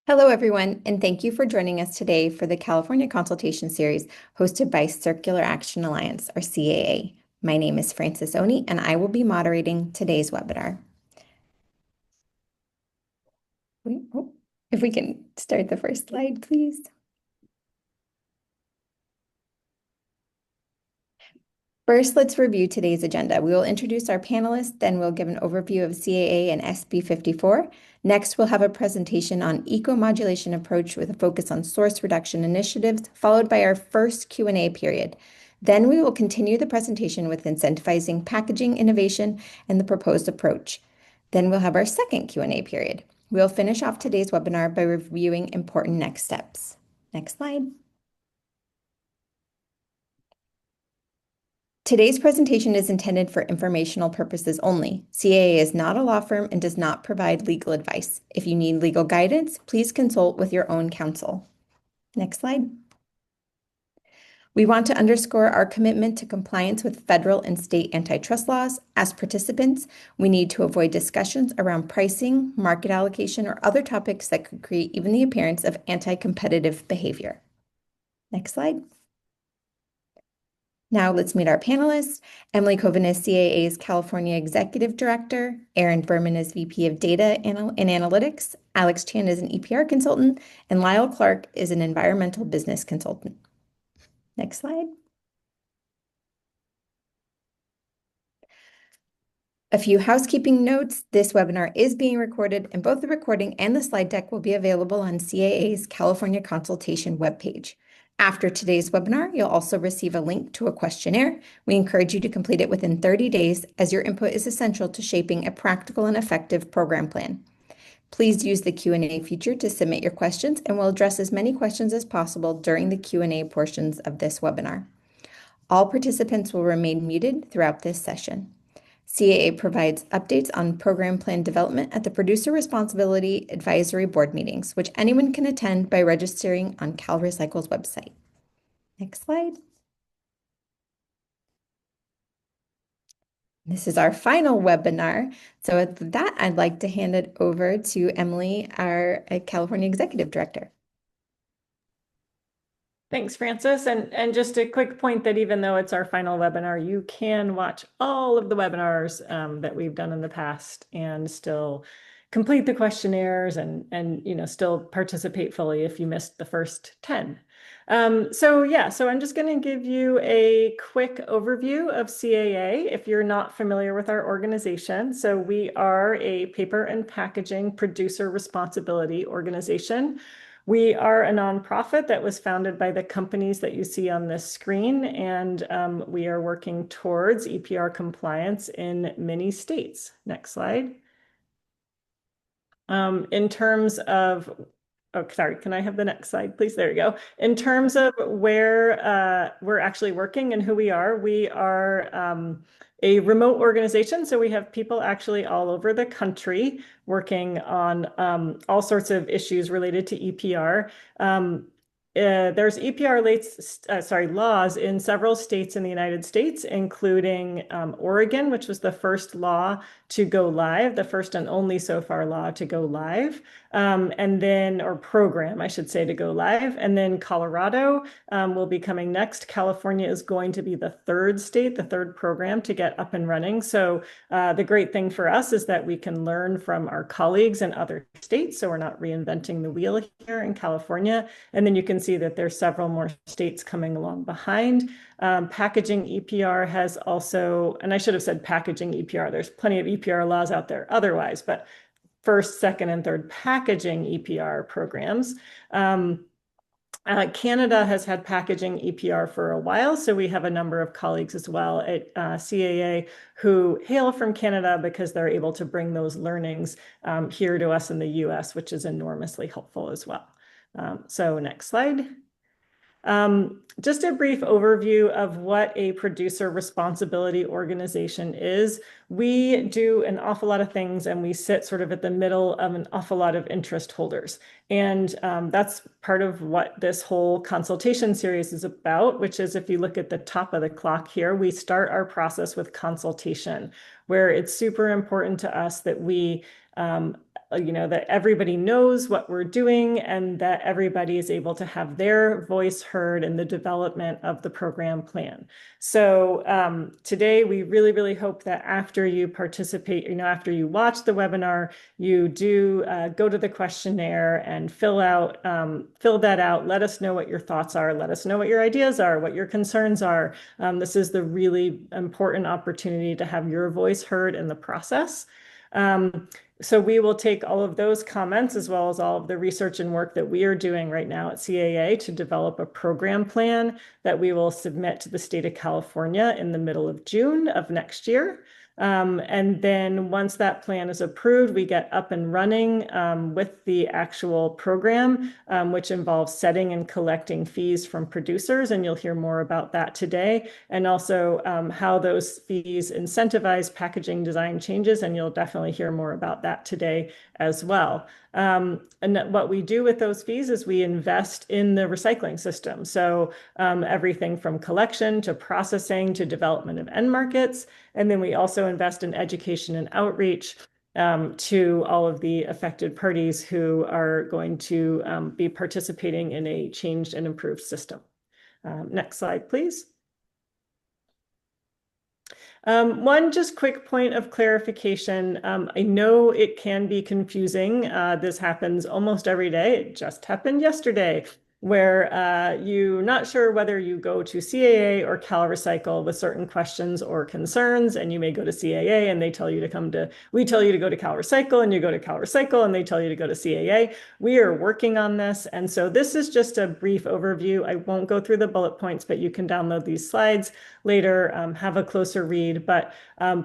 Hello, everyone, and thank you for joining us today for the California Consultation Series hosted by Circular Action Alliance, or CAA. My name is Frances Oni, and I will be moderating today's webinar. If we can start the first slide, please. First, let's review today's agenda. We will introduce our panelists, then we'll give an overview of CAA and SB 54. Next, we'll have a presentation on eco-modulation approach with a focus on source reduction initiatives, followed by our first Q&A period. Then we will continue the presentation with incentivizing packaging innovation and the proposed approach. Then we'll have our second Q&A period. We'll finish off today's webinar by reviewing important next steps. Next slide. Today's presentation is intended for informational purposes only. CAA is not a law firm and does not provide legal advice. If you need legal guidance, please consult with your own counsel. Next slide. We want to underscore our commitment to compliance with federal and state antitrust laws. As participants, we need to avoid discussions around pricing, market allocation, or other topics that could create even the appearance of anti-competitive behavior. Next slide. Now let's meet our panelists. Emily Coven is CAA's California Executive Director. Aaron Berman is VP of Data and Analytics. Alex Chan is an EPR consultant. And Lyle Clark is an environmental business consultant. Next slide. A few housekeeping notes. This webinar is being recorded, and both the recording and the slide deck will be available on CAA's California Consultation webpage. After today's webinar, you'll also receive a link to a questionnaire. We encourage you to complete it within 30 days, as your input is essential to shaping a practical and effective program plan. Please use the Q&A feature to submit your questions, and we'll address as many questions as possible during the Q&A portions of this webinar. All participants will remain muted throughout this session. CAA provides updates on program plan development at the Producer Responsibility Advisory Board meetings, which anyone can attend by registering on CalRecycle's website. Next slide. This is our final webinar. So with that, I'd like to hand it over to Emily, our California Executive Director. Thanks, Frances. And just a quick point that even though it's our final webinar, you can watch all of the webinars that we've done in the past and still complete the questionnaires and still participate fully if you missed the first 10. So I'm just going to give you a quick overview of CAA if you're not familiar with our organization. So we are a paper and packaging producer responsibility organization. We are a nonprofit that was founded by the companies that you see on this screen, and we are working towards EPR compliance in many states. Next slide. In terms of, oh, sorry, can I have the next slide, please? There you go. In terms of where we're actually working and who we are a remote organization. So we have people actually all over the country working on all sorts of issues related to EPR. There's EPR laws in several states in the United States, including Oregon, which was the first law to go live, the first and only so far law to go live, or program, I should say, to go live. And then Colorado will be coming next. California is going to be the third state, the third program to get up and running. So the great thing for us is that we can learn from our colleagues in other states. So we're not reinventing the wheel here in California. And then you can see that there's several more states coming along behind. Packaging EPR has also, and I should have said packaging EPR, there's plenty of EPR laws out there otherwise, but first, second, and third packaging EPR programs. Canada has had packaging EPR for a while, so we have a number of colleagues as well at CAA who hail from Canada because they're able to bring those learnings here to us in the US, which is enormously helpful as well. So next slide. Just a brief overview of what a producer responsibility organization is. We do an awful lot of things and we sit sort of at the middle of an awful lot of interest holders. And that's part of what this whole consultation series is about, which is if you look at the top of the clock here, we start our process with consultation, where it's super important to us that we that everybody knows what we're doing and that everybody is able to have their voice heard in the development of the program plan. So today we really, really hope that after you participate, after you watch the webinar, you do go to the questionnaire and fill that out. Let us know what your thoughts are. Let us know what your ideas are, what your concerns are. This is the really important opportunity to have your voice heard in the process. So we will take all of those comments as well as all of the research and work that we are doing right now at CAA to develop a program plan that we will submit to the state of California in the middle of June of next year. And then once that plan is approved, we get up and running with the actual program, which involves setting and collecting fees from producers. And you'll hear more about that today. And also how those fees incentivize packaging design changes. And you'll definitely hear more about that today as well. And what we do with those fees is we invest in the recycling system. So everything from collection to processing to development of end markets. And then we also invest in education and outreach to all of the affected parties who are going to be participating in a changed and improved system. Next slide, please. One just quick point of clarification. I know it can be confusing. This happens almost every day. It just happened yesterday, where you're not sure whether you go to CAA or CalRecycle with certain questions or concerns, and you may go to CAA and we tell you to go to CalRecycle, and you go to CalRecycle and they tell you to go to CAA. We are working on this, and so this is just a brief overview. I won't go through the bullet points, but you can download these slides later, have a closer read. But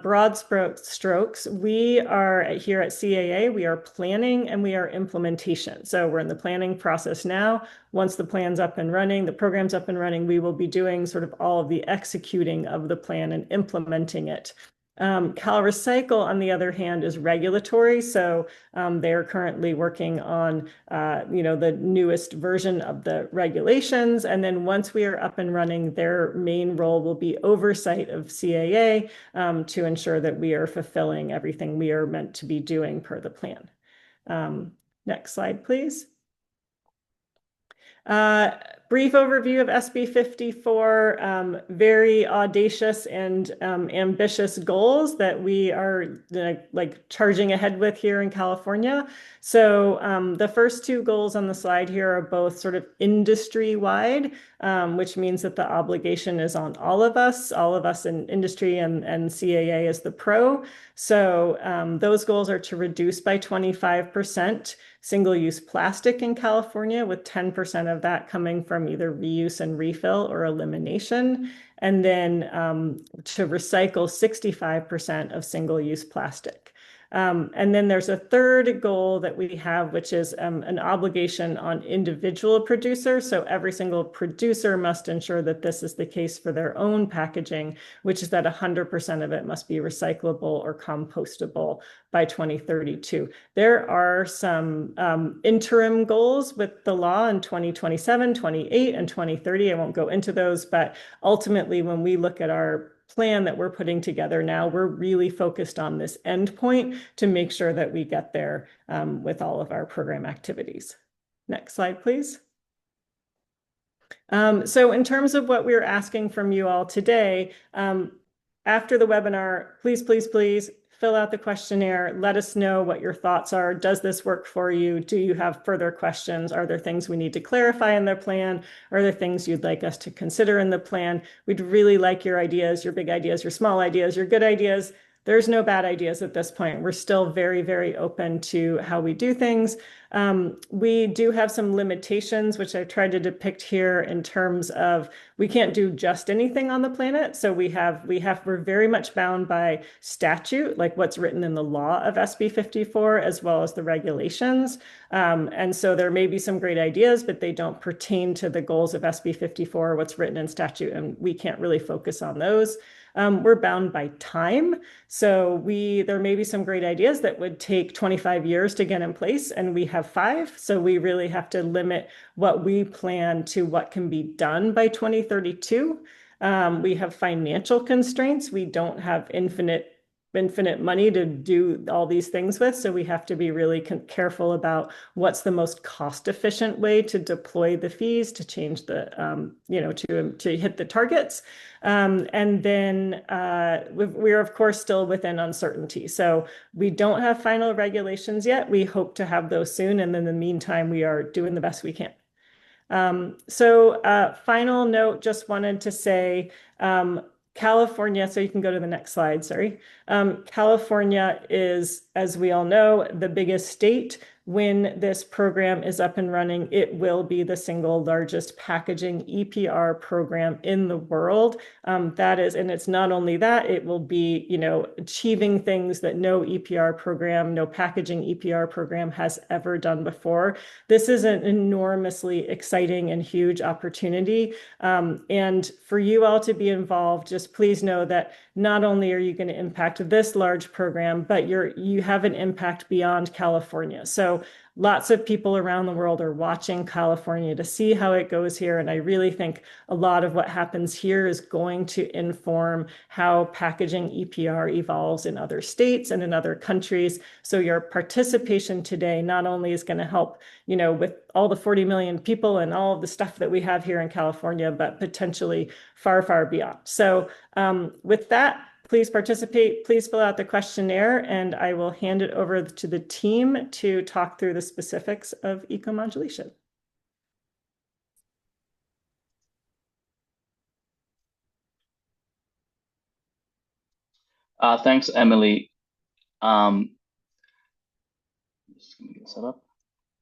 broad strokes, we are here at CAA, we are planning and we are implementation. So we're in the planning process now. Once the plan's up and running, the program's up and running, we will be doing sort of all of the executing of the plan and implementing it. CalRecycle, on the other hand, is regulatory. So they're currently working on, the newest version of the regulations. And then once we are up and running, their main role will be oversight of CAA to ensure that we are fulfilling everything we are meant to be doing per the plan. Next slide, please. Brief overview of SB 54, very audacious and ambitious goals that we are charging ahead with here in California. So the first two goals on the slide here are both sort of industry-wide, which means that the obligation is on all of us in industry, and CAA is the pro. So those goals are to reduce by 25% single-use plastic in California, with 10% of that coming from either reuse and refill or elimination, and then to recycle 65% of single-use plastic. And then there's a third goal that we have, which is an obligation on individual producers. So every single producer must ensure that this is the case for their own packaging, which is that 100% of it must be recyclable or compostable by 2032. There are some interim goals with the law in 2027, 28, and 2030. I won't go into those, but ultimately, when we look at our plan that we're putting together now, we're really focused on this endpoint to make sure that we get there with all of our program activities. Next slide, please. So in terms of what we're asking from you all today, after the webinar, please, please, please fill out the questionnaire. Let us know what your thoughts are. Does this work for you? Do you have further questions? Are there things we need to clarify in the plan? Are there things you'd like us to consider in the plan? We'd really like your ideas, your big ideas, your small ideas, your good ideas. there's no bad ideas at this point. We're still very, very open to how we do things. We do have some limitations, which I've tried to depict here in terms of we can't do just anything on the planet. So we're very much bound by statute, like what's written in the law of SB 54, as well as the regulations. And so there may be some great ideas, but they don't pertain to the goals of SB 54, what's written in statute, and we can't really focus on those. We're bound by time. So there may be some great ideas that would take 25 years to get in place, and we have 5. So we really have to limit what we plan to what can be done by 2032. We have financial constraints. We don't have infinite money to do all these things with. So we have to be really careful about what's the most cost efficient way to deploy the fees to change the, to hit the targets. And then we're, of course, still within uncertainty. So we don't have final regulations yet. We hope to have those soon. And in the meantime, we are doing the best we can. Final note, just wanted to say, California, so you can go to the next slide, sorry. California is, as we all know, the biggest state. When this program is up and running, it will be the single largest packaging EPR program in the world. And it's not only that, it will be, achieving things that no packaging EPR program has ever done before. This is an enormously exciting and huge opportunity. And for you all to be involved, just please know that not only are you going to impact this large program, but you have an impact beyond California. So lots of people around the world are watching California to see how it goes here. And I really think a lot of what happens here is going to inform how packaging EPR evolves in other states and in other countries. So your participation today not only is going to help, with all the 40 million people and all of the stuff that we have here in California, but potentially far, far beyond. So with that, please participate. Please fill out the questionnaire, and I will hand it over to the team to talk through the specifics of eco-modulation. Thanks, Emily. Just gonna get set up.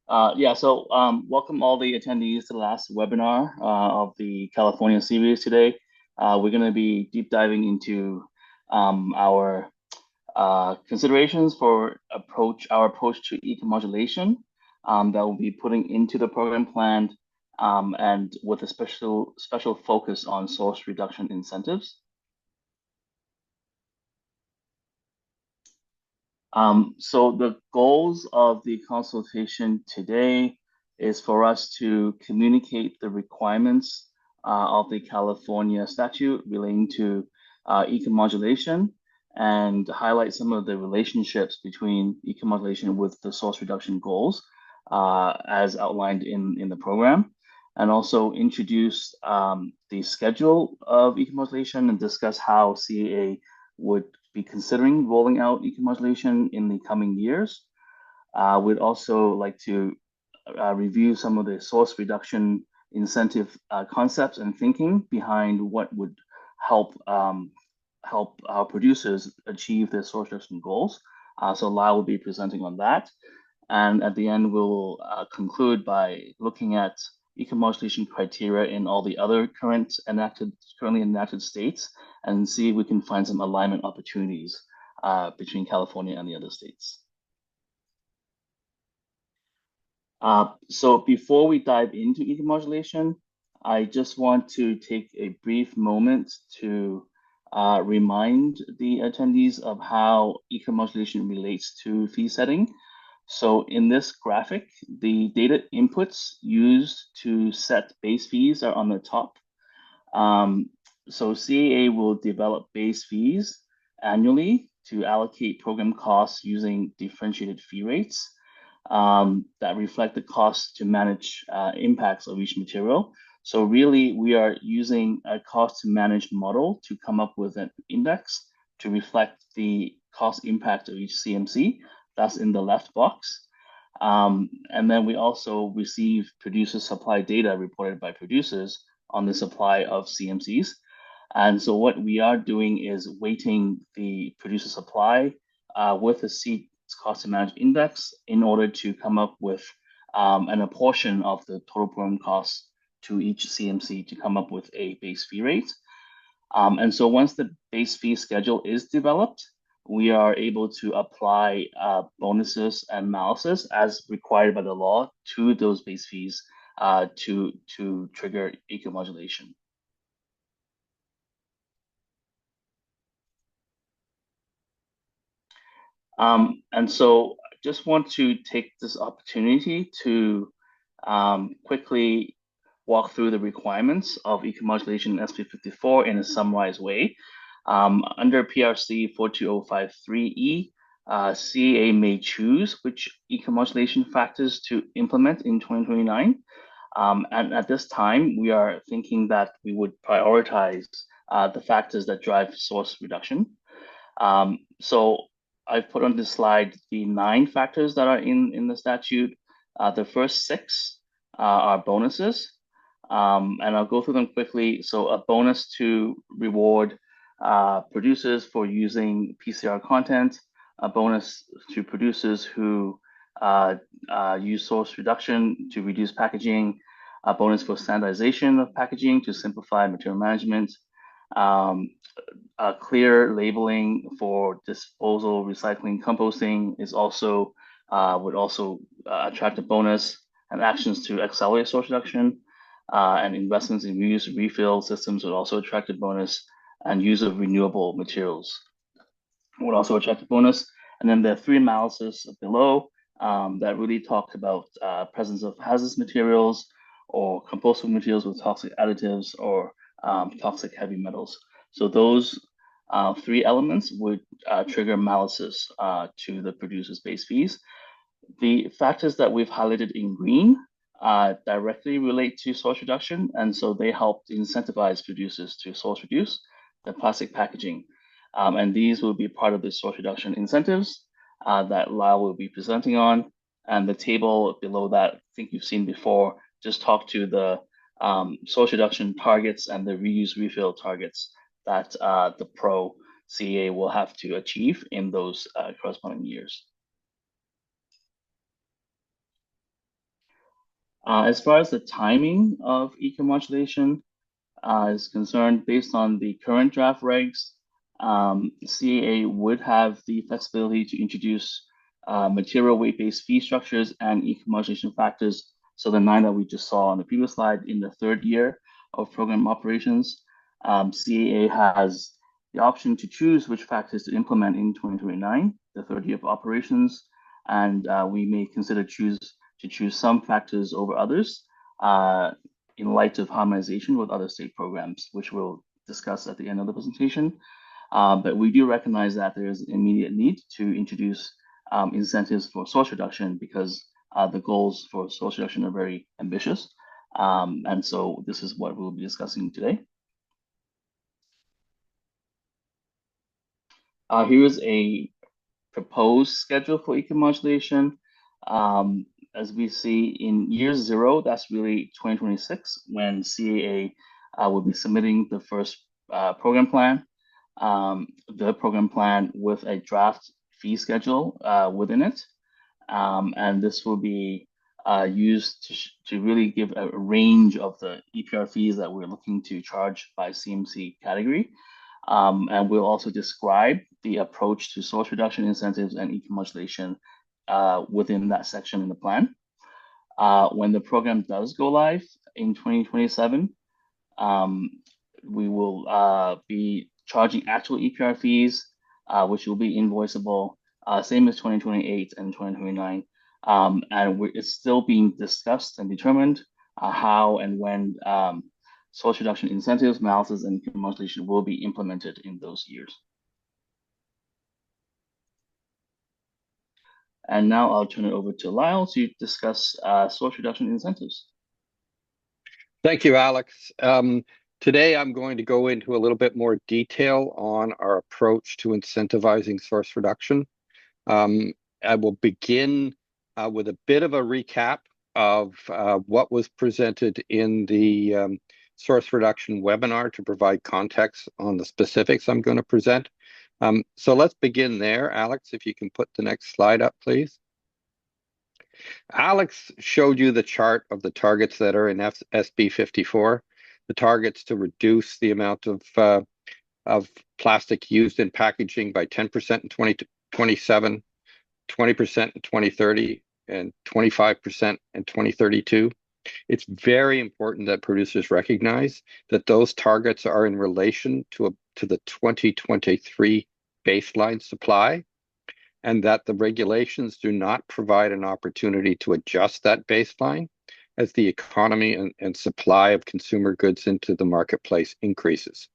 Welcome all the attendees to the last webinar of the California series today. We're going to be deep diving into our considerations for our approach to eco-modulation that we'll be putting into the program plan, and with a special focus on source reduction incentives. So the goals of the consultation today is for us to communicate the requirements of the California statute relating to eco-modulation, and highlight some of the relationships between eco-modulation with the source reduction goals as outlined in the program, and also introduce the schedule of eco-modulation and discuss how CAA would be considering rolling out eco-modulation in the coming years. We'd also like to review some of the source reduction incentive concepts and thinking behind what would help our producers achieve their source reduction goals. So Lau will be presenting on that. And at the end, we'll conclude by looking at eco-modulation criteria in all the other currently enacted states, and see if we can find some alignment opportunities between California and the other states. So before we dive into eco-modulation, I just want to take a brief moment to remind the attendees of how eco-modulation relates to fee setting. So in this graphic, the data inputs used to set base fees are on the top. So CAA will develop base fees annually to allocate program costs using differentiated fee rates that reflect the cost to manage impacts of each material. So really, we are using a cost to manage model to come up with an index to reflect the cost impact of each CMC. That's in the left box. And then we also receive producer supply data reported by producers on the supply of CMCs. And so what we are doing is weighting the producer supply with the seed cost to manage index in order to come up with an apportion of the total program costs to each CMC to come up with a base fee rate. And so once the base fee schedule is developed, we are able to apply bonuses and maluses as required by the law to those base fees to trigger eco-modulation. And so I just want to take this opportunity to quickly walk through the requirements of eco-modulation in SB 54 in a summarized way. Under PRC 42053E, CAA may choose which eco-modulation factors to implement in 2029. And at this time, we are thinking that we would prioritize the factors that drive source reduction. So I've put on this slide the 9 factors that are in the statute. The first 6 are bonuses, and I'll go through them quickly. So a bonus to reward producers for using PCR content, a bonus to producers who use source reduction to reduce packaging, a bonus for standardization of packaging to simplify material management, clear labeling for disposal, recycling, composting is also would also attract a bonus, and actions to accelerate source reduction and investments in reuse refill systems would also attract a bonus, and use of renewable materials would also attract a bonus. And then there are 3 analyses below that really talk about presence of hazardous materials or compostable materials with toxic additives or toxic heavy metals. So those 3 elements would trigger maluses to the producer's base fees. The factors that we've highlighted in green directly relate to source reduction, and so they help incentivize producers to source reduce the plastic packaging. And these will be part of the source reduction incentives that Lyle will be presenting on. And the table below that, I think you've seen before, just talk to the source reduction targets and the reuse refill targets that the pro CA will have to achieve in those corresponding years. As far as the timing of eco-modulation is concerned, based on the current draft regs, CAA would have the flexibility to introduce material weight-based fee structures and eco-modulation factors. So the 9 that we just saw on the previous slide in the 3rd year of program operations. CAA has the option to choose which factors to implement in 2029, the 3rd year of operations, and we may consider choose some factors over others in light of harmonization with other state programs, which we'll discuss at the end of the presentation. But we do recognize that there is an immediate need to introduce incentives for source reduction because the goals for source reduction are very ambitious. And so this is what we'll be discussing today. Here is a proposed schedule for eco-modulation. As we see in year 0, that's really 2026, when CAA will be submitting the first program plan, the program plan with a draft fee schedule within it. And this will be used to really give a range of the EPR fees that we're looking to charge by CMC category. And we'll also describe the approach to source reduction incentives and eco-modulation within that section in the plan. When the program does go live in 2027, we will be charging actual EPR fees, which will be invoiceable, same as 2028 and 2029. And it's still being discussed and determined how and when source reduction incentives, maluses, and eco-modulation will be implemented in those years. And now I'll turn it over to Lyle to discuss source reduction incentives. Thank you, Alex. Today, I'm going to go into a little bit more detail on our approach to incentivizing source reduction. I will begin with a bit of a recap of what was presented in the source reduction webinar to provide context on the specifics I'm going to present. So let's begin there. Alex, if you can put the next slide up, please. Alex showed you the chart of the targets that are in SB 54, the targets to reduce the amount of plastic used in packaging by 10% in 2027, 20% in 2030, and 25% in 2032. It's very important that producers recognize that those targets are in relation to the 2023 baseline supply, and that the regulations do not provide an opportunity to adjust that baseline as the economy and supply of consumer goods into the marketplace increases.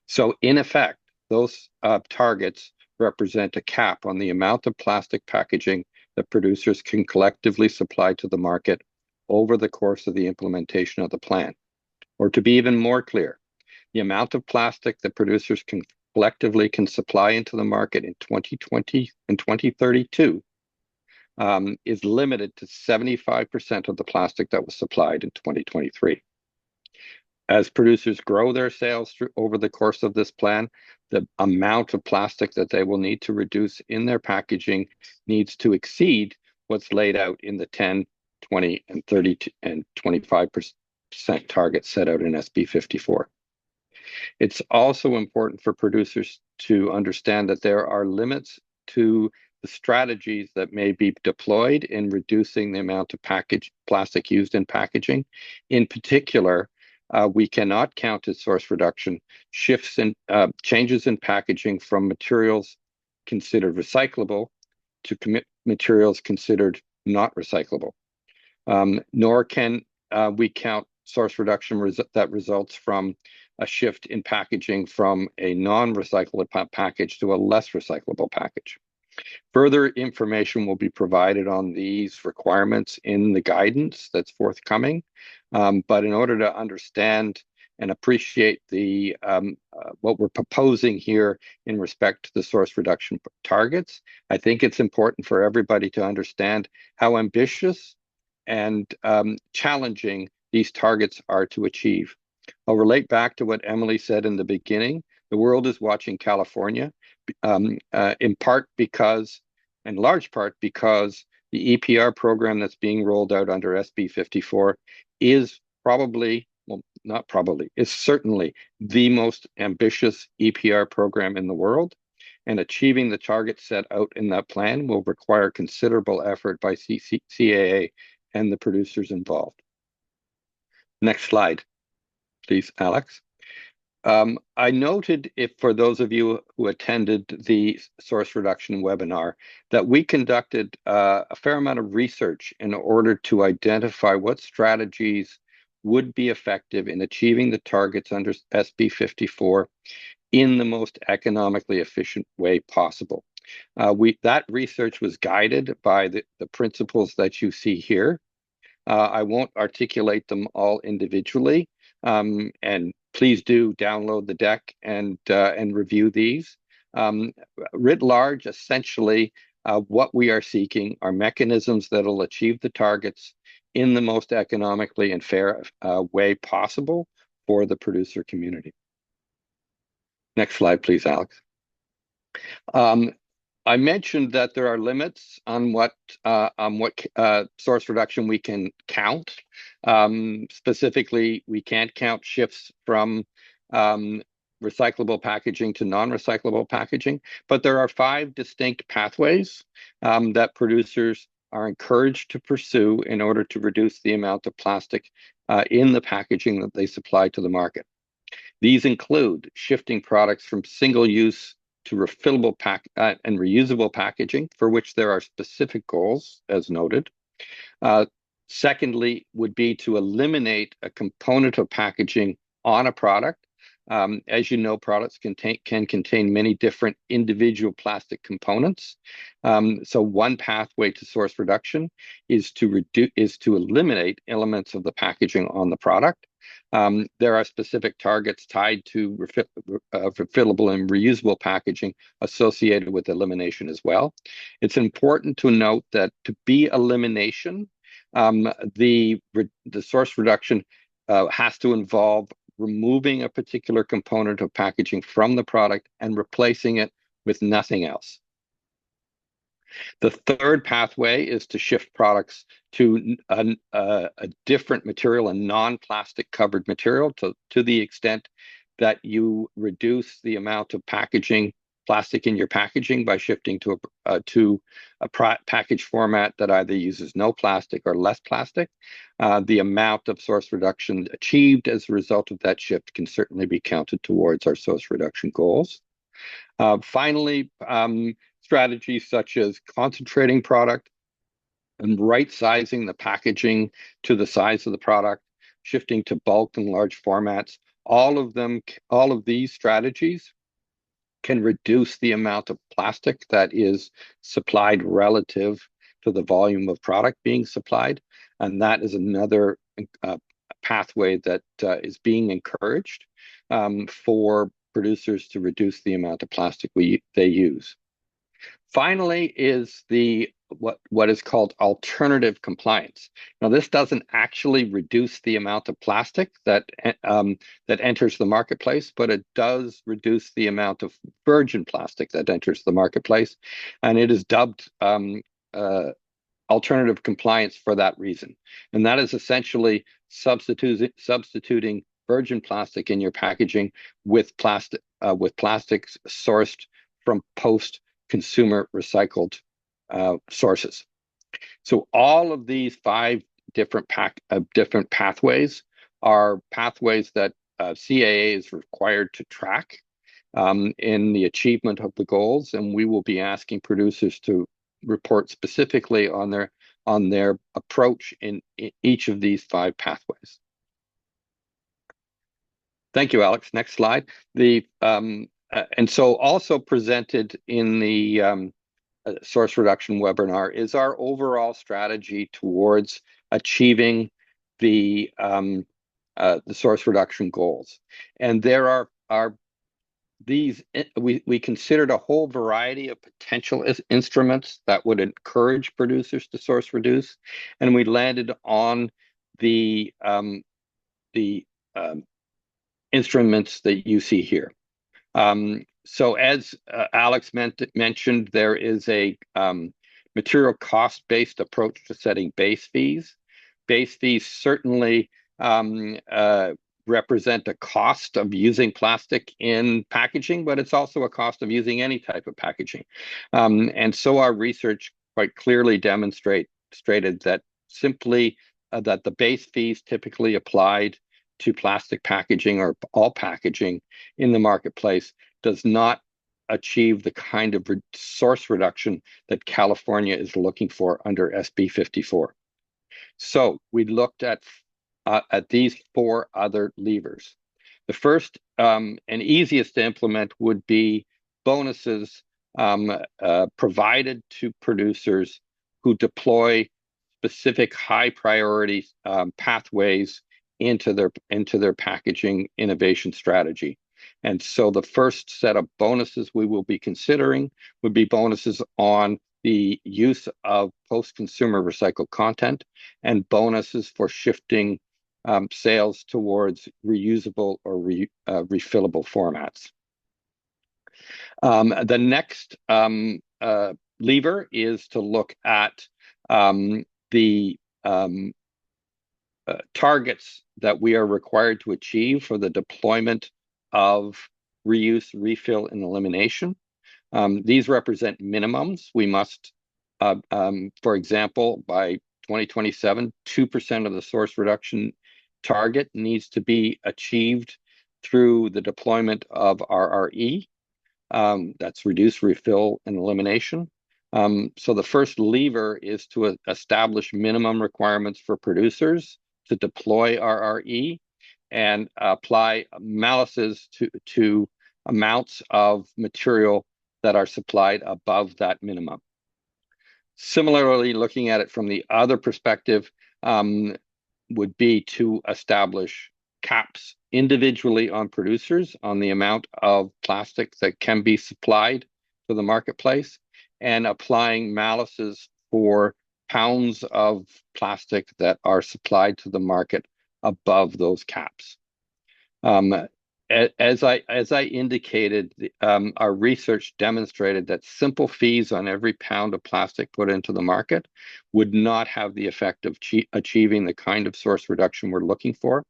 So in effect, those targets represent a cap on the amount of plastic packaging that producers can collectively supply to the market over the course of the implementation of the plan. Or to be even more clear, the amount of plastic that producers collectively can supply into the market in 2020 and 2032 is limited to 75% of the plastic that was supplied in 2023. As producers grow their sales over the course of this plan, the amount of plastic that they will need to reduce in their packaging needs to exceed what's laid out in the 10, 20, and 30 and 25% targets set out in SB 54. It's also important for producers to understand that there are limits to the strategies that may be deployed in reducing the amount of plastic used in packaging. In particular, we cannot count as source reduction shifts in changes in packaging from materials considered recyclable to materials considered not recyclable. Nor can we count source reduction that results from a shift in packaging from a non-recyclable package to a less recyclable package. Further information will be provided on these requirements in the guidance that's forthcoming. But in order to understand and appreciate the what we're proposing here in respect to the source reduction targets, I think it's important for everybody to understand how ambitious and challenging these targets are to achieve. I'll relate back to what Emily said in the beginning. The world is watching California, in part because, in large part because, the EPR program that's being rolled out under SB 54 is probably, well, not probably, is certainly the most ambitious EPR program in the world. And achieving the targets set out in that plan will require considerable effort by CAA and the producers involved. Next slide, please, Alex. I noted, if for those of you who attended the source reduction webinar, that we conducted a fair amount of research in order to identify what strategies would be effective in achieving the targets under SB 54 in the most economically efficient way possible. That research was guided by the principles that you see here. I won't articulate them all individually, and please do download the deck and review these. Writ large, essentially, what we are seeking are mechanisms that will achieve the targets in the most economically and fair way possible for the producer community. Next slide, please, Alex. I mentioned that there are limits on what source reduction we can count. Specifically, we can't count shifts from recyclable packaging to non-recyclable packaging, but there are 5 distinct pathways that producers are encouraged to pursue in order to reduce the amount of plastic in the packaging that they supply to the market. These include shifting products from single-use to refillable and reusable packaging, for which there are specific goals, as noted. Secondly, would be to eliminate a component of packaging on a product. As you know, products can contain many different individual plastic components. So one pathway to source reduction is to eliminate elements of the packaging on the product. There are specific targets tied to refillable and reusable packaging associated with elimination as well. It's important to note that to be elimination, the source reduction has to involve removing a particular component of packaging from the product and replacing it with nothing else. The third pathway is to shift products to a different material, a non-plastic covered material, to the extent that you reduce the amount of plastic in your packaging by shifting to a package format that either uses no plastic or less plastic. The amount of source reduction achieved as a result of that shift can certainly be counted towards our source reduction goals. Finally, strategies such as concentrating product and right-sizing the packaging to the size of the product, shifting to bulk and large formats, all of these strategies can reduce the amount of plastic that is supplied relative to the volume of product being supplied. And that is another pathway that is being encouraged for producers to reduce the amount of plastic they use. Finally is what is called alternative compliance. Now, this doesn't actually reduce the amount of plastic that enters the marketplace, but it does reduce the amount of virgin plastic that enters the marketplace, and it is dubbed alternative compliance for that reason. And that is essentially substituting virgin plastic in your packaging with plastics sourced from post-consumer recycled sources. So all of these 5 different pathways are pathways that CAA is required to track in the achievement of the goals, and we will be asking producers to report specifically on their approach in each of these 5 pathways. Thank you, Alex. Next slide. And so also presented in the source reduction webinar is our overall strategy towards achieving the source reduction goals. And there are these, we considered a whole variety of potential instruments that would encourage producers to source reduce, and we landed on the instruments that you see here. So as Alex mentioned, there is a material cost-based approach to setting base fees. Base fees certainly represent a cost of using plastic in packaging, but it's also a cost of using any type of packaging. And so our research quite clearly demonstrated that that the base fees typically applied to plastic packaging or all packaging in the marketplace does not achieve the kind of source reduction that California is looking for under SB 54. So we looked at these 4 other levers. The first and easiest to implement would be bonuses provided to producers who deploy specific high priority pathways into their packaging innovation strategy. And so the first set of bonuses we will be considering would be bonuses on the use of post-consumer recycled content and bonuses for shifting sales towards reusable or refillable formats. The next lever is to look at the targets that we are required to achieve for the deployment of reuse, refill, and elimination. These represent minimums. We must, for example, by 2027, 2% of the source reduction target needs to be achieved through the deployment of RRE. That's reduce, refill, and elimination. So the first lever is to establish minimum requirements for producers to deploy RRE and apply malices to amounts of material that are supplied above that minimum. Similarly, looking at it from the other perspective would be to establish caps individually on producers on the amount of plastic that can be supplied to the marketplace, and applying malices for pounds of plastic that are supplied to the market above those caps. As I indicated, our research demonstrated that simple fees on every pound of plastic put into the market would not have the effect of achieving the kind of source reduction we're looking for.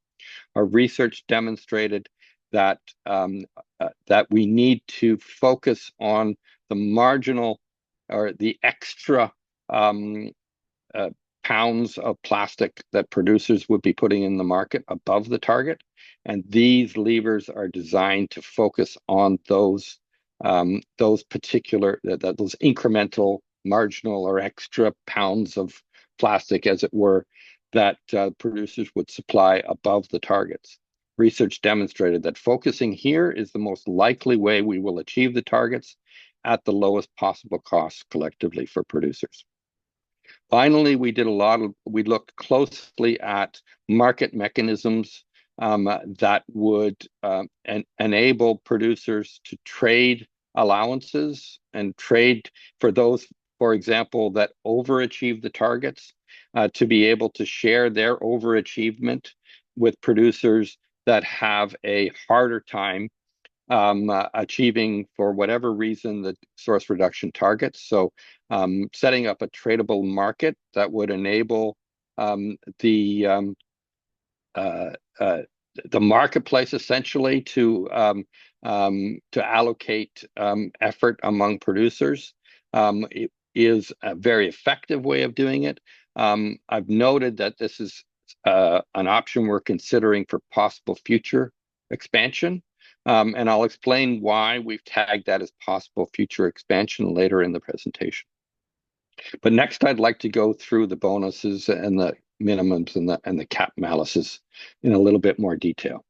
Our research demonstrated that that we need to focus on the marginal or the extra pounds of plastic that producers would be putting in the market above the target. And these levers are designed to focus on those particular, those incremental, marginal, or extra pounds of plastic, as it were, that producers would supply above the targets. Research demonstrated that focusing here is the most likely way we will achieve the targets at the lowest possible cost collectively for producers. Finally, we looked closely at market mechanisms that would enable producers to trade allowances and trade for those, for example, that overachieve the targets, to be able to share their overachievement with producers that have a harder time achieving, for whatever reason, the source reduction targets. So setting up a tradable market that would enable the marketplace essentially to allocate effort among producers. It is a very effective way of doing it. I've noted that this is an option we're considering for possible future expansion. And I'll explain why we've tagged that as possible future expansion later in the presentation. But next, I'd like to go through the bonuses and the minimums and the cap malices in a little bit more detail.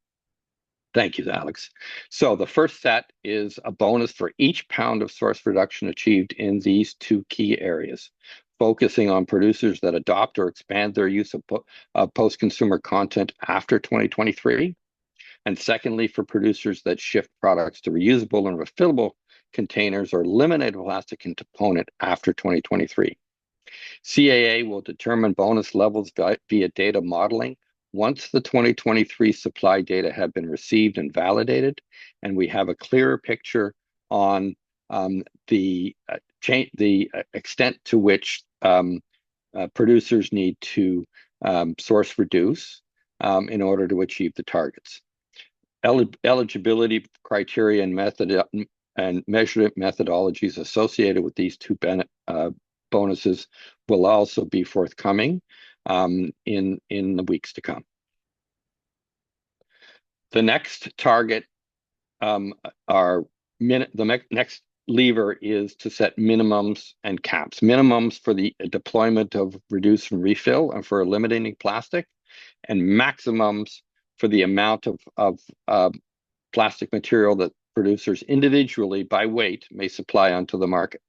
Thank you, Alex. So the first set is a bonus for each pound of source reduction achieved in these two key areas, focusing on producers that adopt or expand their use of post-consumer content after 2023. And secondly, for producers that shift products to reusable and refillable containers or eliminate a plastic component after 2023. CAA will determine bonus levels via data modeling once the 2023 supply data have been received and validated, and we have a clearer picture on the extent to which producers need to source reduce in order to achieve the targets. Eligibility criteria and measurement methodologies associated with these two bonuses will also be forthcoming in the weeks to come. The next target, the next lever is to set minimums and caps. Minimums for the deployment of reduce and refill and for eliminating plastic, and maximums for the amount of plastic material that producers individually by weight may supply onto the market.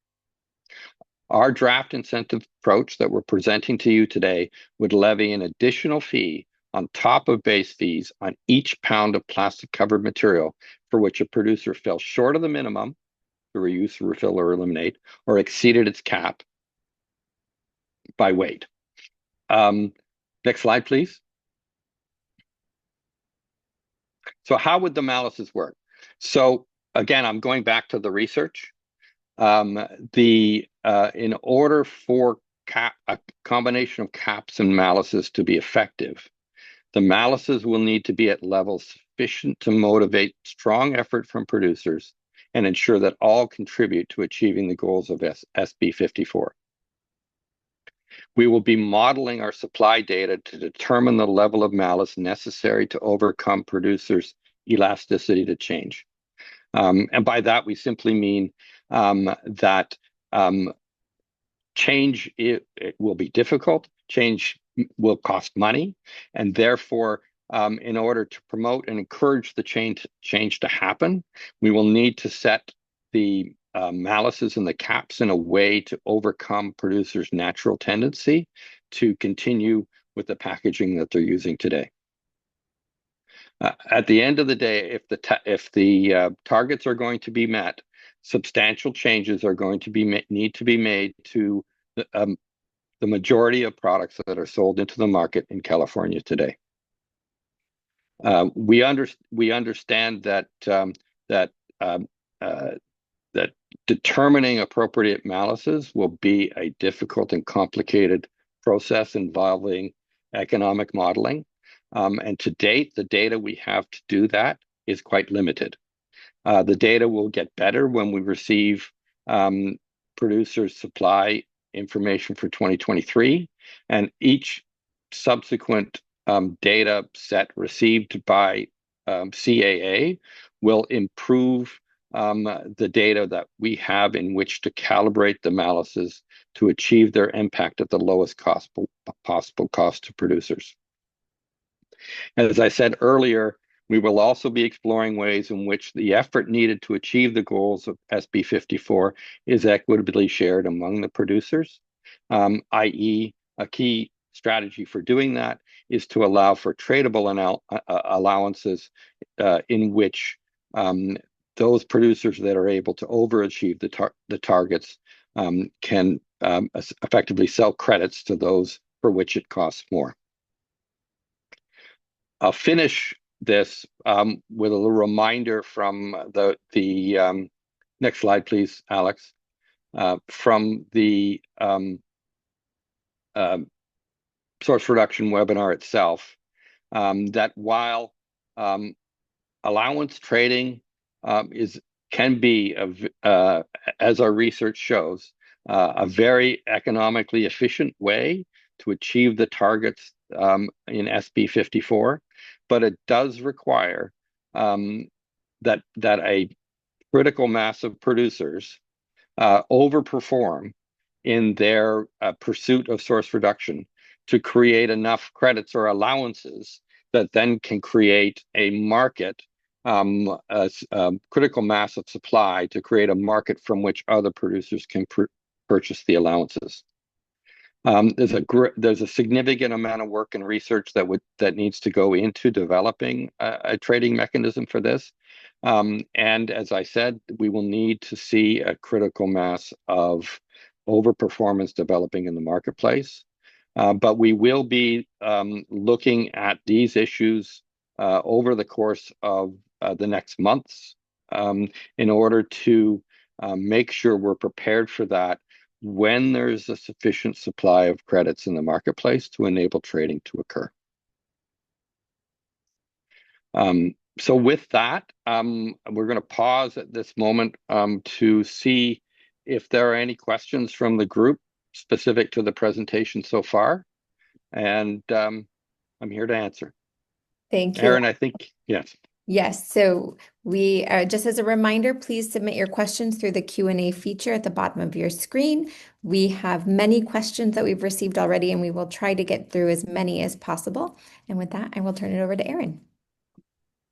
Our draft incentive approach that we're presenting to you today would levy an additional fee on top of base fees on each pound of plastic covered material for which a producer fell short of the minimum to reuse, refill, or eliminate, or exceeded its cap by weight. Next slide, please. So how would the malices work? So again, I'm going back to the research. In order for a combination of caps and malices to be effective, the malices will need to be at levels sufficient to motivate strong effort from producers and ensure that all contribute to achieving the goals of SB 54. We will be modeling our supply data to determine the level of malice necessary to overcome producers' elasticity to change. And by that, we simply mean that change it will be difficult, change will cost money, and therefore, in order to promote and encourage the change to happen, we will need to set the malices and the caps in a way to overcome producers' natural tendency to continue with the packaging that they're using today. At the end of the day, if the targets are going to be met, substantial changes are going to need to be made to the majority of products that are sold into the market in California today. We understand that that um, uh, that determining appropriate balances will be a difficult and complicated process involving economic modeling. And to date, the data we have to do that is quite limited. The data will get better when we receive producers' supply information for 2023, and each subsequent data set received by CAA will improve the data that we have in which to calibrate the balances to achieve their impact at the lowest possible cost to producers. As I said earlier, we will also be exploring ways in which the effort needed to achieve the goals of SB 54 is equitably shared among the producers, i.e. a key strategy for doing that is to allow for tradable allowances in which those producers that are able to overachieve the targets can effectively sell credits to those for which it costs more. I'll finish this with a little reminder from the next slide, please, Alex, from the source reduction webinar itself, that while allowance trading can be, as our research shows, a very economically efficient way to achieve the targets in SB 54, but it does require that a critical mass of producers overperform in their pursuit of source reduction to create enough credits or allowances that then can create a market, critical mass of supply to create a market from which other producers can purchase the allowances. There's a significant amount of work and research that needs to go into developing a trading mechanism for this. And as I said, we will need to see a critical mass of overperformance developing in the marketplace. But we will be looking at these issues over the course of the next months in order to make sure we're prepared for that when there's a sufficient supply of credits in the marketplace to enable trading to occur. So with that, we're going to pause at this moment to see if there are any questions from the group specific to the presentation so far. And I'm here to answer. Thank you. Erin, I think, yes. Yes, so we just as a reminder, please submit your questions through the Q&A feature at the bottom of your screen. We have many questions that we've received already, and we will try to get through as many as possible. And with that, I will turn it over to Erin.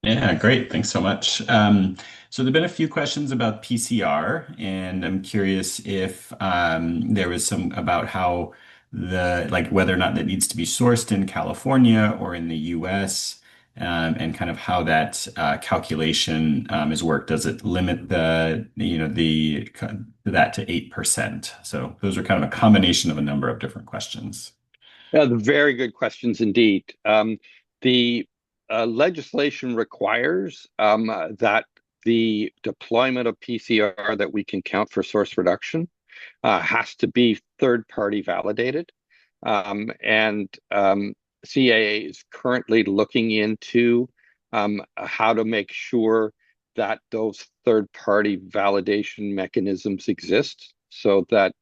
Yeah, great. Thanks so much. So there've been a few questions about PCR, and I'm curious if there was some about how whether or not that needs to be sourced in California or in the US, and kind of how that calculation is worked. Does it limit that to 8%? So those are kind of a combination of a number of different questions. Very good questions indeed. The legislation requires that the deployment of PCR that we can count for source reduction has to be third-party validated. And CAA is currently looking into how to make sure that those third-party validation mechanisms exist, so that,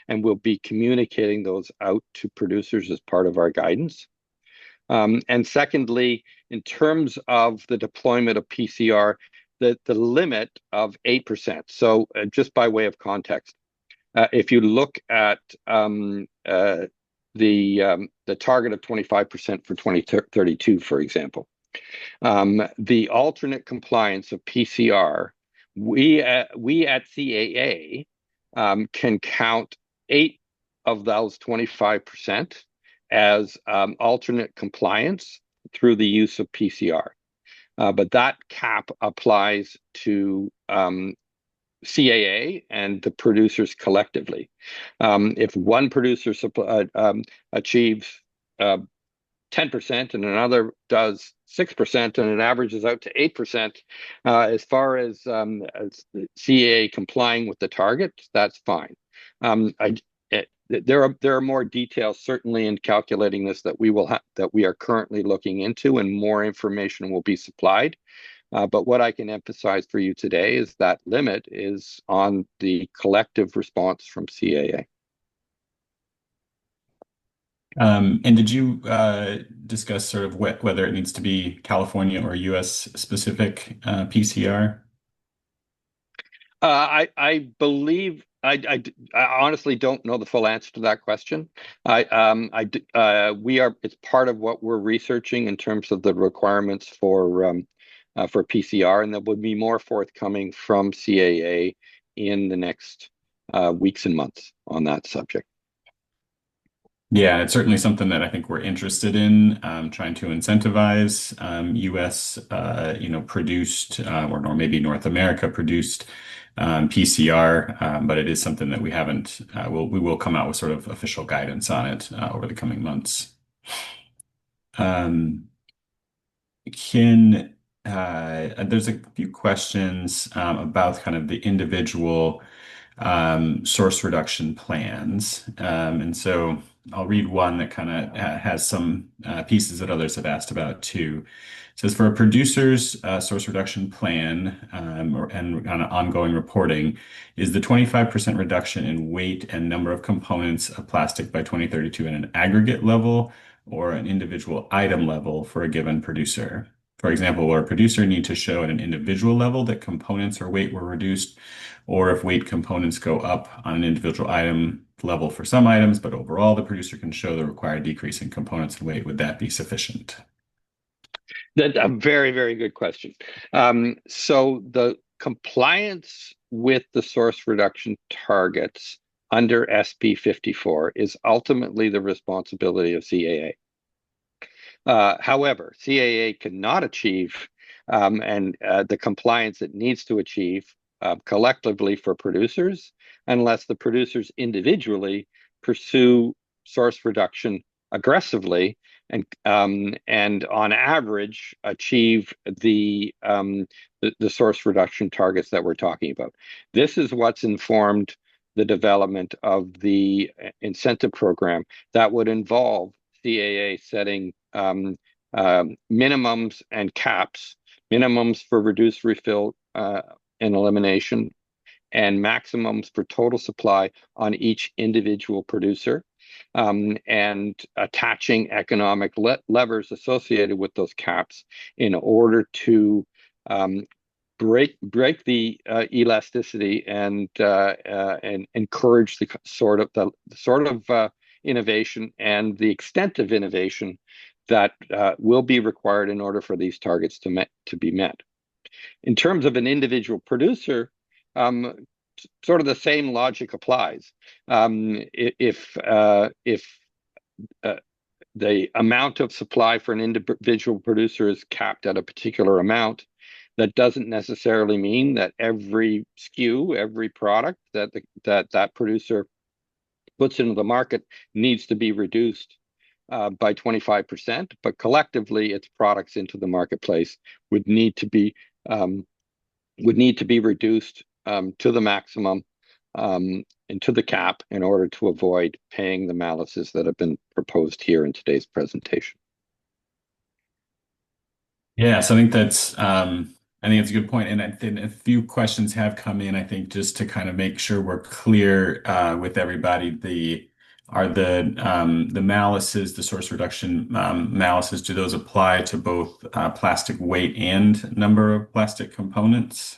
and we'll be communicating those out to producers as part of our guidance. And secondly, in terms of the deployment of PCR, the limit of 8%. So just by way of context, if you look at the target of 25% for 2032, for example, the alternate compliance of PCR, we at CAA can count 8 of those 25% as alternate compliance through the use of PCR. But that cap applies to CAA and the producers collectively. If one producer achieves 10% and another does 6%, and it averages out to 8%. As far as CAA complying with the target, that's fine. There are more details certainly in calculating this that we are currently looking into, and more information will be supplied. But what I can emphasize for you today is that limit is on the collective response from CAA. And did you discuss sort of whether it needs to be California or US specific PCR? I believe I honestly don't know the full answer to that question. It's part of what we're researching in terms of the requirements for PCR, and there would be more forthcoming from CAA in the next weeks and months on that subject. Yeah, it's certainly something that I think we're interested in, trying to incentivize U.S. Produced or maybe North America produced PCR, but it is something that we haven't. We will come out with sort of official guidance on it over the coming months. There's a few questions about kind of the individual source reduction plans, and so I'll read one that kind of has some pieces that others have asked about too. It says, for a producer's source reduction plan and on ongoing reporting, is the 25% reduction in weight and number of components of plastic by 2032 at an aggregate level or an individual item level for a given producer? For example, will a producer need to show at an individual level that components or weight were reduced, or if weight components go up on an individual item level for some items, but overall the producer can show the required decrease in components and weight, would that be sufficient? That's a very, very good question. So the compliance with the source reduction targets under SB 54 is ultimately the responsibility of CAA. However, CAA cannot achieve the compliance it needs to achieve collectively for producers unless the producers individually pursue source reduction aggressively and on average achieve the source reduction targets that we're talking about. This is what's informed the development of the incentive program that would involve CAA setting minimums and caps, minimums for reduced refill and elimination, and maximums for total supply on each individual producer, and attaching economic levers associated with those caps in order to break the elasticity and encourage the sort of innovation and the extent of innovation that will be required in order for these targets to be met. In terms of an individual producer, sort of the same logic applies. If the amount of supply for an individual producer is capped at a particular amount, that doesn't necessarily mean that every SKU, every product that producer puts into the market needs to be reduced by 25%, but collectively its products into the marketplace would need to be reduced to the maximum and to the cap in order to avoid paying the malices that have been proposed here in today's presentation. Yeah, so I think that's a good point. And I think a few questions have come in, I think, just to kind of make sure we're clear with everybody. The malices, the source reduction malices, do those apply to both plastic weight and number of plastic components?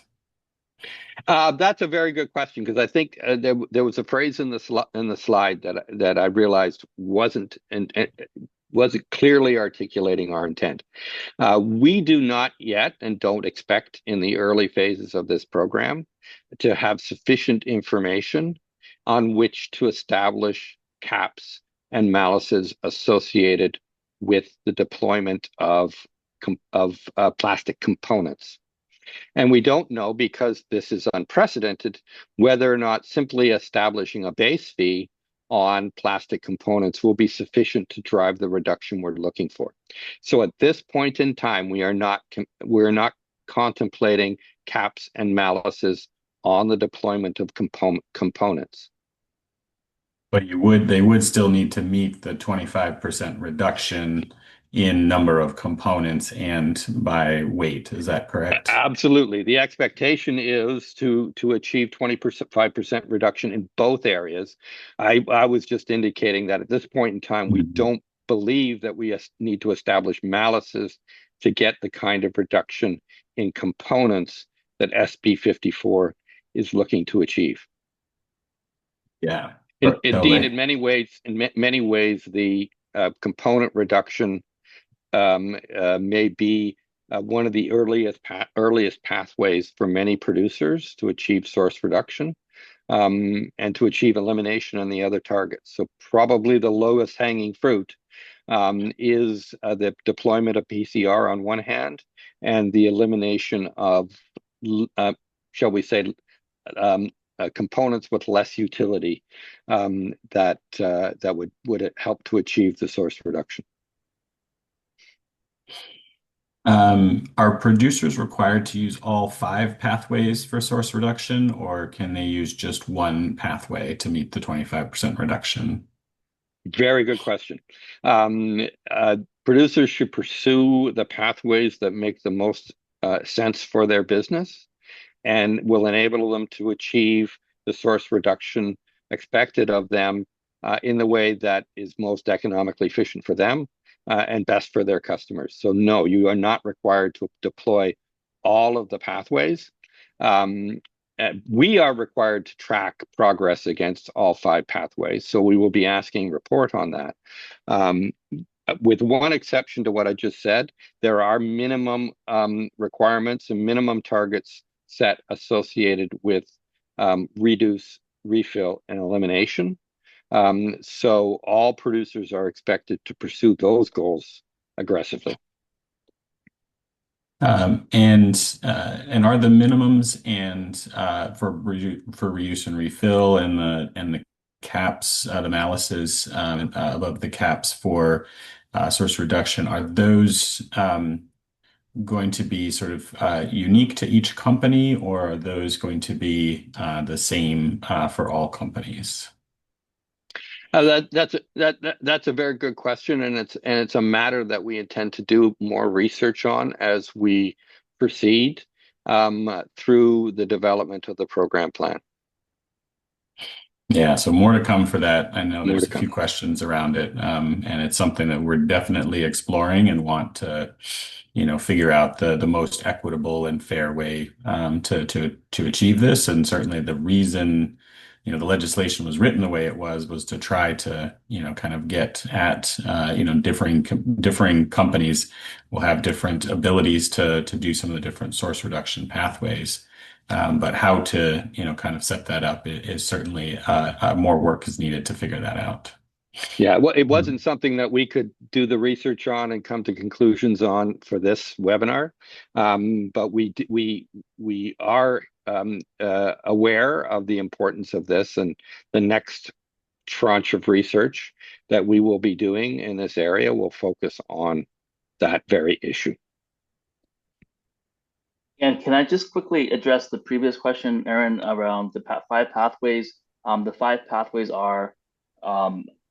That's a very good question, because I think there was a phrase in the slide that I realized wasn't clearly articulating our intent. We do not yet and don't expect in the early phases of this program to have sufficient information on which to establish caps and malices associated with the deployment of plastic components. And we don't know, because this is unprecedented, whether or not simply establishing a base fee on plastic components will be sufficient to drive the reduction we're looking for. So at this point in time, we're not contemplating caps and malices on the deployment of components. But they would still need to meet the 25% reduction in number of components and by weight. Is that correct? Absolutely. The expectation is to achieve 25% reduction in both areas. I was just indicating that at this point in time, we don't believe that we need to establish malices to get the kind of reduction in components that SB 54 is looking to achieve. Yeah. Indeed, in many ways, the component reduction may be one of the earliest pathways for many producers to achieve source reduction and to achieve elimination on the other targets. So probably the lowest hanging fruit is the deployment of PCR on one hand and the elimination of, shall we say, components with less utility that would help to achieve the source reduction. Are producers required to use all 5 pathways for source reduction, or can they use just one pathway to meet the 25% reduction? Very good question. Producers should pursue the pathways that make the most sense for their business and will enable them to achieve the source reduction expected of them in the way that is most economically efficient for them and best for their customers. So no, you are not required to deploy all of the pathways. We are required to track progress against all 5 pathways, so we will be asking report on that. With one exception to what I just said, there are minimum requirements and minimum targets set associated with reduce, refill, and elimination. So all producers are expected to pursue those goals aggressively. And are the minimums and for reuse and refill and the caps, the malices above the caps for source reduction, are those going to be sort of unique to each company, or are those going to be the same for all companies? That's a very good question, and it's a matter that we intend to do more research on as we proceed through the development of the program plan. Yeah, so more to come for that. I know there's a few questions around it, and it's something that we're definitely exploring and want to, figure out the most equitable and fair way to achieve this. And certainly the reason, the legislation was written the way it was to try to, kind of get at, differing companies will have different abilities to do some of the different source reduction pathways. But how to, kind of set that up is certainly more work is needed to figure that out. Yeah, well, it wasn't something that we could do the research on and come to conclusions on for this webinar, but we are aware of the importance of this, and the next tranche of research that we will be doing in this area will focus on that very issue. And can I just quickly address the previous question, Aaron, around the 5 pathways? The 5 pathways are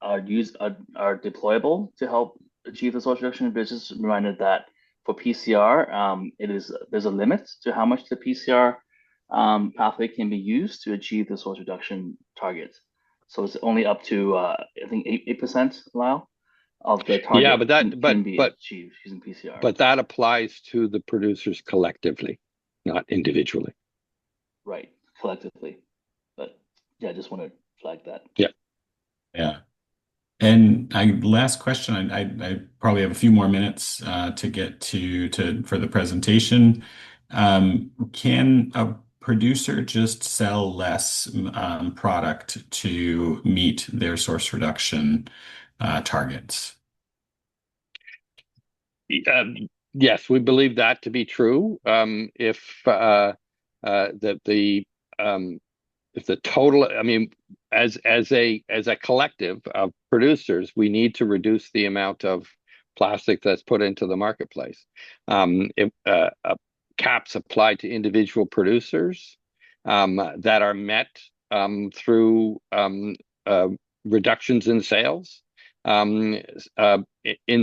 deployable to help achieve the source reduction. But just reminded that for PCR, there's a limit to how much the PCR pathway can be used to achieve the source reduction target. So it's only up to I think 8% allow of the target. Yeah, but can be achieved using PCR. But that applies to the producers collectively, not individually. Right, collectively. But yeah, I just want to flag that. Yeah. And last question, I probably have a few more minutes to get to for the presentation. Can a producer just sell less product to meet their source reduction targets? Yes, we believe that to be true. If the the total, I mean, as a collective of producers, we need to reduce the amount of plastic that's put into the marketplace. If caps applied to individual producers that are met through reductions in sales. In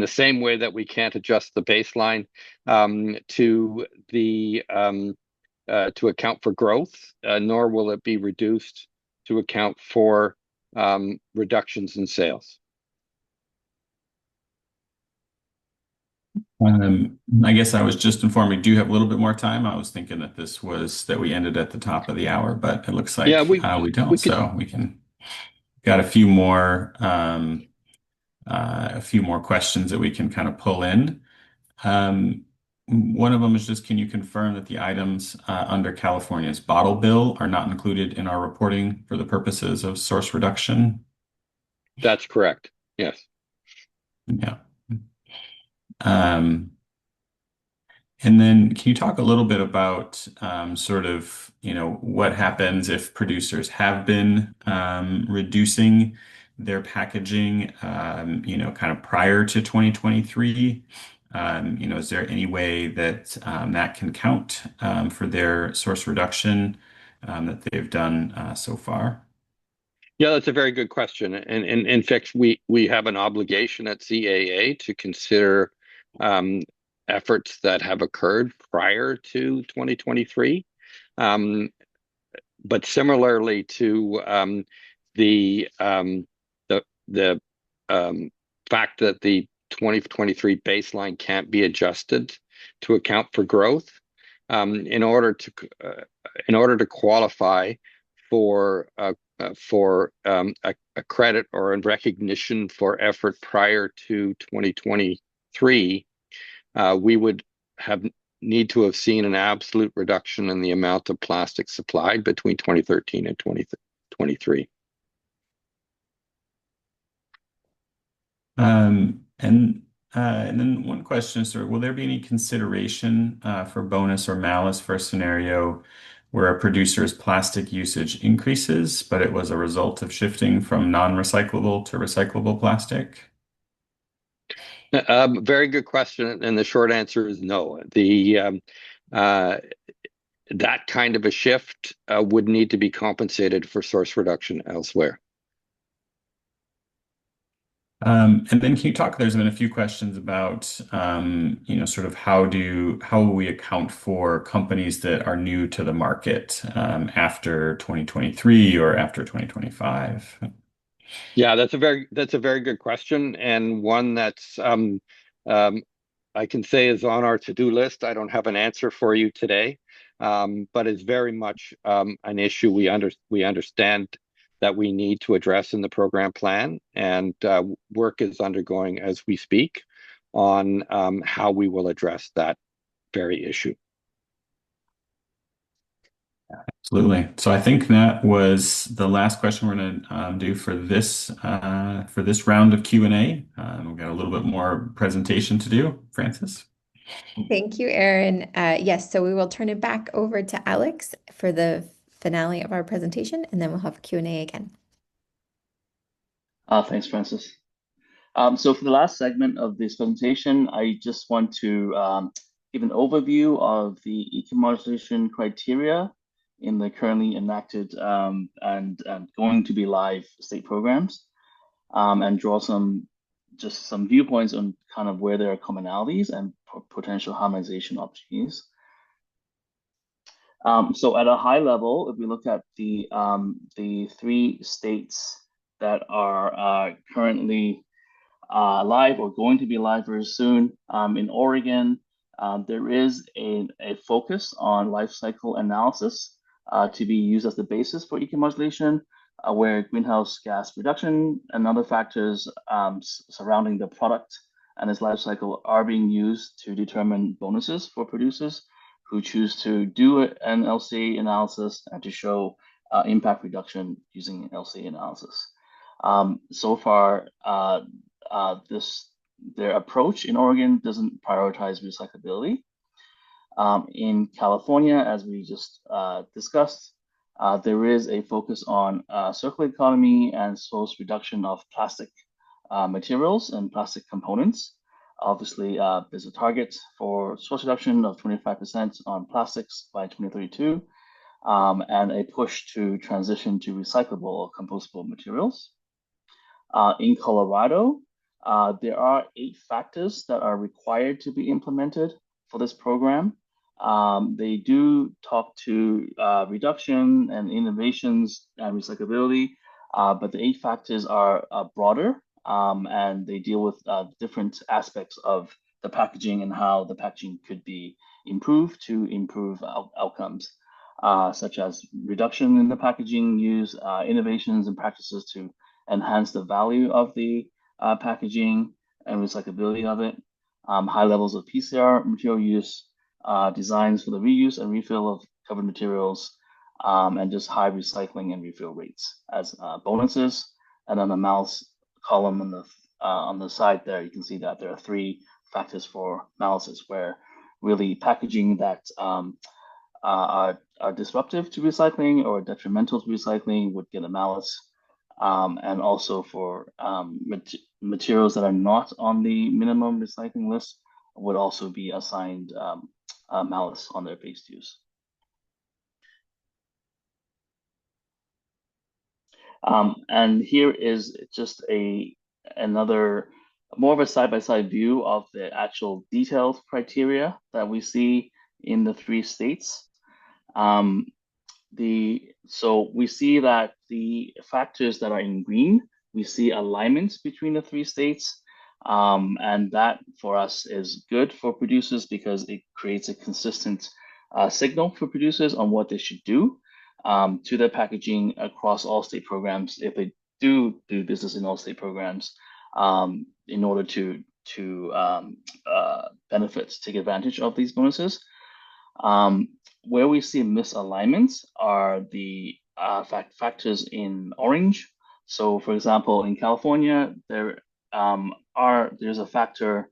the same way that we can't adjust the baseline to the to account for growth, nor will it be reduced to account for reductions in sales. I guess I was just informed we do have a little bit more time. I was thinking that that we ended at the top of the hour, but it looks like we don't. we could, So we can got a few more questions that we can kind of pull in. One of them is just, can you confirm that the items under California's bottle bill are not included in our reporting for the purposes of source reduction? That's correct. Yes. Yeah. And then can you talk a little bit about sort of, what happens if producers have been reducing their packaging, kind of prior to 2023? Is there any way that that can count for their source reduction that they've done so far? Yeah, that's a very good question. And in fact, we have an obligation at CAA to consider efforts that have occurred prior to 2023. But similarly to the fact that the 2023 baseline can't be adjusted to account for growth, in order to qualify for a credit or a recognition for effort prior to 2023, we would need to have seen an absolute reduction in the amount of plastic supplied between 2013 and 2023. And then one question is, will there be any consideration for bonus or malus for a scenario where a producer's plastic usage increases, but it was a result of shifting from non-recyclable to recyclable plastic? Very good question, and the short answer is no. That kind of a shift would need to be compensated for source reduction elsewhere. And then can you talk, there's been a few questions about, sort of how will we account for companies that are new to the market after 2023 or after 2025? Yeah, that's a very good question, and one that's I can say is on our to-do list. I don't have an answer for you today, but it's very much an issue we understand that we need to address in the program plan, and work is undergoing as we speak on how we will address that very issue. Absolutely. So I think that was the last question we're going to do for this round of Q&A. We've got a little bit more presentation to do. Francis? Thank you, Aaron. Yes, so we will turn it back over to Alex for the finale of our presentation, and then we'll have Q&A again. Thanks, Francis. So for the last segment of this presentation, I just want to give an overview of the eco-modulation criteria in the currently enacted and going to be live state programs, and draw some viewpoints on kind of where there are commonalities and potential harmonization opportunities. So at a high level, if we look at the 3 states that are currently live or going to be live very soon, in Oregon, there is a focus on life cycle analysis to be used as the basis for eco-modulation, where greenhouse gas reduction and other factors surrounding the product and its life cycle are being used to determine bonuses for producers who choose to do an LCA analysis and to show impact reduction using an LCA analysis. So far, their approach in Oregon doesn't prioritize recyclability. In California, as we just discussed, There is a focus on circular economy and source reduction of plastic materials and plastic components. Obviously, there's a target for source reduction of 25% on plastics by 2032, and a push to transition to recyclable or compostable materials. In Colorado, there are 8 factors that are required to be implemented for this program. They do talk to reduction and innovations and recyclability, but the 8 factors are broader, and they deal with different aspects of the packaging and how the packaging could be improved to improve outcomes, such as reduction in the packaging use, innovations and practices to enhance the value of the packaging and recyclability of it, high levels of PCR material use, designs for the reuse and refill of covered materials, and just high recycling and refill rates as bonuses. And on the mouse column on the side there, you can see that there are 3 factors for malices, where really packaging that are disruptive to recycling or detrimental to recycling would get a malus. And also for materials that are not on the minimum recycling list would also be assigned malus on their base use. And here is just another more of a side-by-side view of the actual detailed criteria that we see in the 3 states. So we see that the factors that are in green, we see alignment between the 3 states. And that for us is good for producers because it creates a consistent signal for producers on what they should do to their packaging across all state programs if they do business in all state programs in order to benefit, take advantage of these bonuses. Where we see misalignments are the factors in orange. So, for example, in California, there's a factor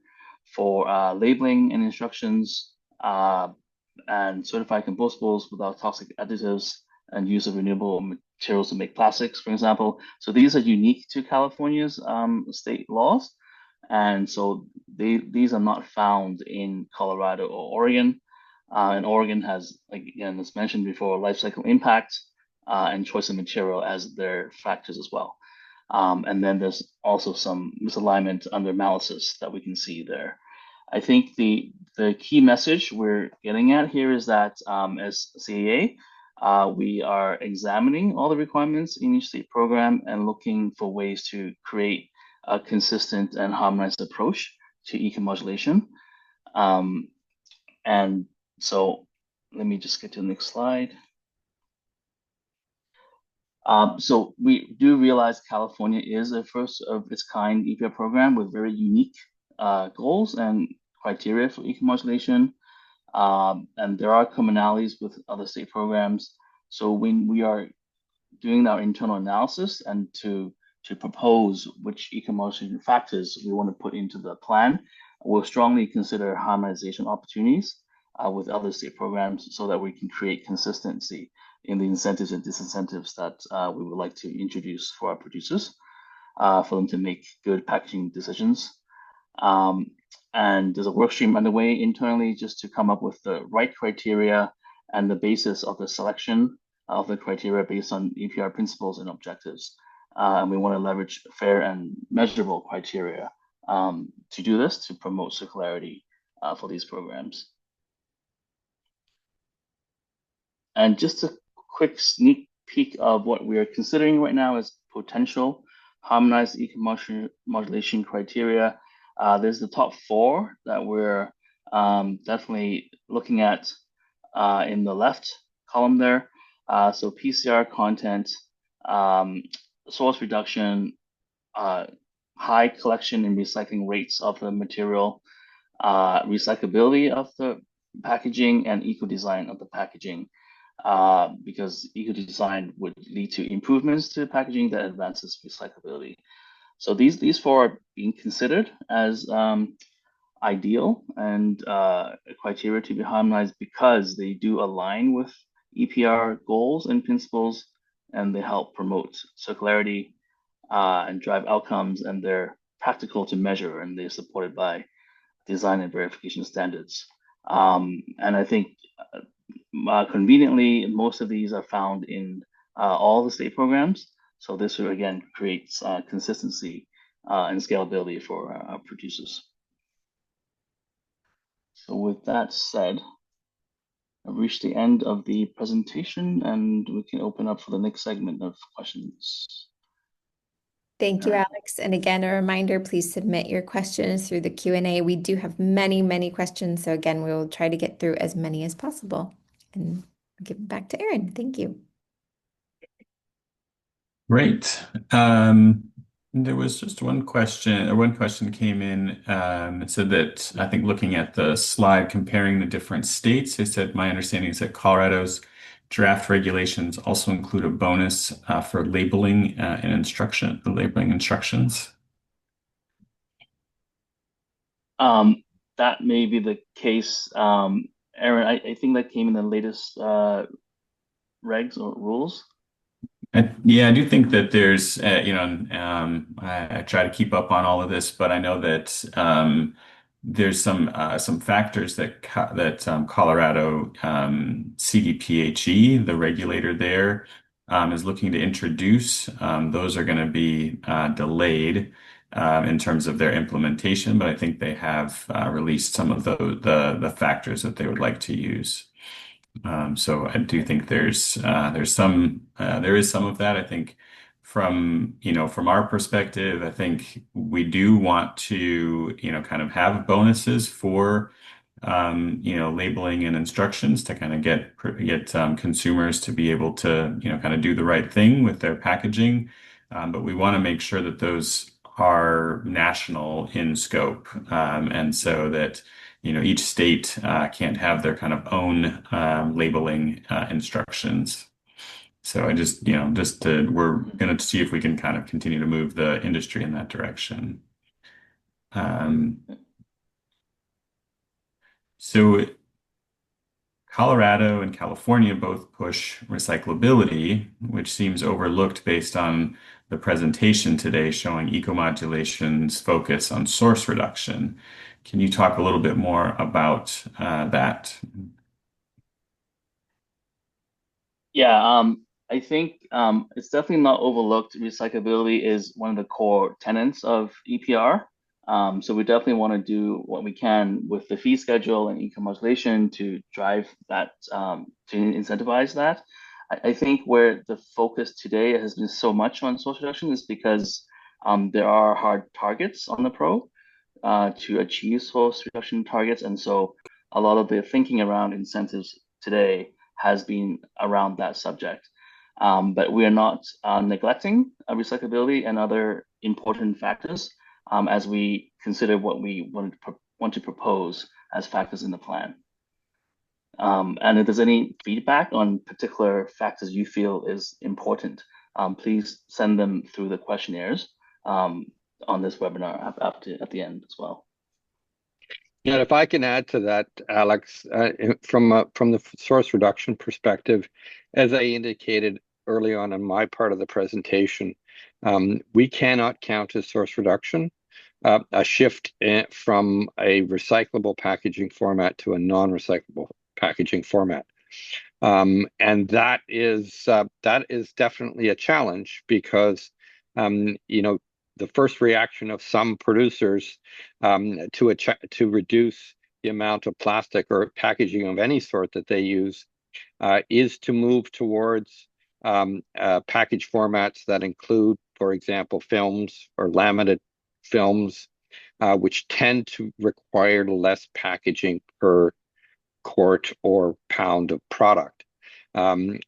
for labeling and instructions and certified compostables without toxic additives and use of renewable materials to make plastics, for example. So these are unique to California's state laws, and so these are not found in Colorado or Oregon. And Oregon has, again, as mentioned before, life cycle impact and choice of material as their factors as well. And then there's also some misalignment under malices that we can see there. I think the key message we're getting at here is that as CAA, we are examining all the requirements in each state program and looking for ways to create a consistent and harmonized approach to eco-modulation. And so let me just get to the next slide. So we do realize California is a first of its kind EPR program with very unique goals and criteria for eco-modulation. And there are commonalities with other state programs. So when we are doing our internal analysis and to propose which eco-modulation factors we want to put into the plan, we'll strongly consider harmonization opportunities with other state programs so that we can create consistency in the incentives and disincentives that we would like to introduce for our producers for them to make good packaging decisions. And there's a work stream underway internally just to come up with the right criteria and the basis of the selection of the criteria based on EPR principles and objectives. And we want to leverage fair and measurable criteria to do this, to promote circularity for these programs. And just a quick sneak peek of what we are considering right now is potential harmonized eco-modulation criteria. There's the top 4 that we're definitely looking at in the left column there. So PCR content, source reduction, high collection and recycling rates of the material, recyclability of the packaging, and eco-design of the packaging. Because eco-design would lead to improvements to the packaging that advances recyclability. So these 4 are being considered as ideal and criteria to be harmonized because they do align with EPR goals and principles, and they help promote circularity and drive outcomes, and they're practical to measure, and they're supported by design and verification standards. And I think conveniently, most of these are found in all the state programs. So this again creates consistency and scalability for our producers. So with that said, I've reached the end of the presentation, and we can open up for the next segment of questions. Thank you, Alex. And again, a reminder, please submit your questions through the Q&A. We do have many, many questions. So again, we will try to get through as many as possible. And I'll give it back to Aaron. Thank you. Great. There was just one question came in. It said that I think looking at the slide comparing the different states, it said, my understanding is that Colorado's draft regulations also include a bonus for labeling and labeling instructions. That may be the case. Aaron, I think that came in the latest regs or rules. Yeah, I do think that there's, I try to keep up on all of this, but I know that there's some factors that Colorado CDPHE, the regulator there, is looking to introduce. Those are going to be delayed in terms of their implementation, but I think they have released some of the factors that they would like to use. So I do think there is some of that. I think from our perspective, I think we do want to kind of have bonuses for labeling and instructions to kind of get consumers to be able to kind of do the right thing with their packaging, but we want to make sure that those are national in scope, and so that each state can't have their kind of own labeling instructions. So we're going to see if we can kind of continue to move the industry in that direction. So Colorado and California both push recyclability, which seems overlooked based on the presentation today showing eco-modulation's focus on source reduction. Can you talk a little bit more about that? Yeah, I think it's definitely not overlooked. Recyclability is one of the core tenets of EPR. So we definitely want to do what we can with the fee schedule and eco-modulation to drive that, to incentivize that. I think where the focus today has been so much on source reduction is because there are hard targets on the Pro to achieve source reduction targets. And so a lot of the thinking around incentives today has been around that subject. But we are not neglecting recyclability and other important factors as we consider what we want to propose as factors in the plan. And if there's any feedback on particular factors you feel is important, please send them through the questionnaires on this webinar at the end as well. Yeah, if I can add to that, Alex, from the source reduction perspective, as I indicated early on in my part of the presentation, we cannot count as source reduction a shift from a recyclable packaging format to a non-recyclable packaging format. And that is definitely a challenge because the first reaction of some producers to reduce the amount of plastic or packaging of any sort that they use is to move towards package formats that include, for example, films or laminate films, which tend to require less packaging per quart or pound of product.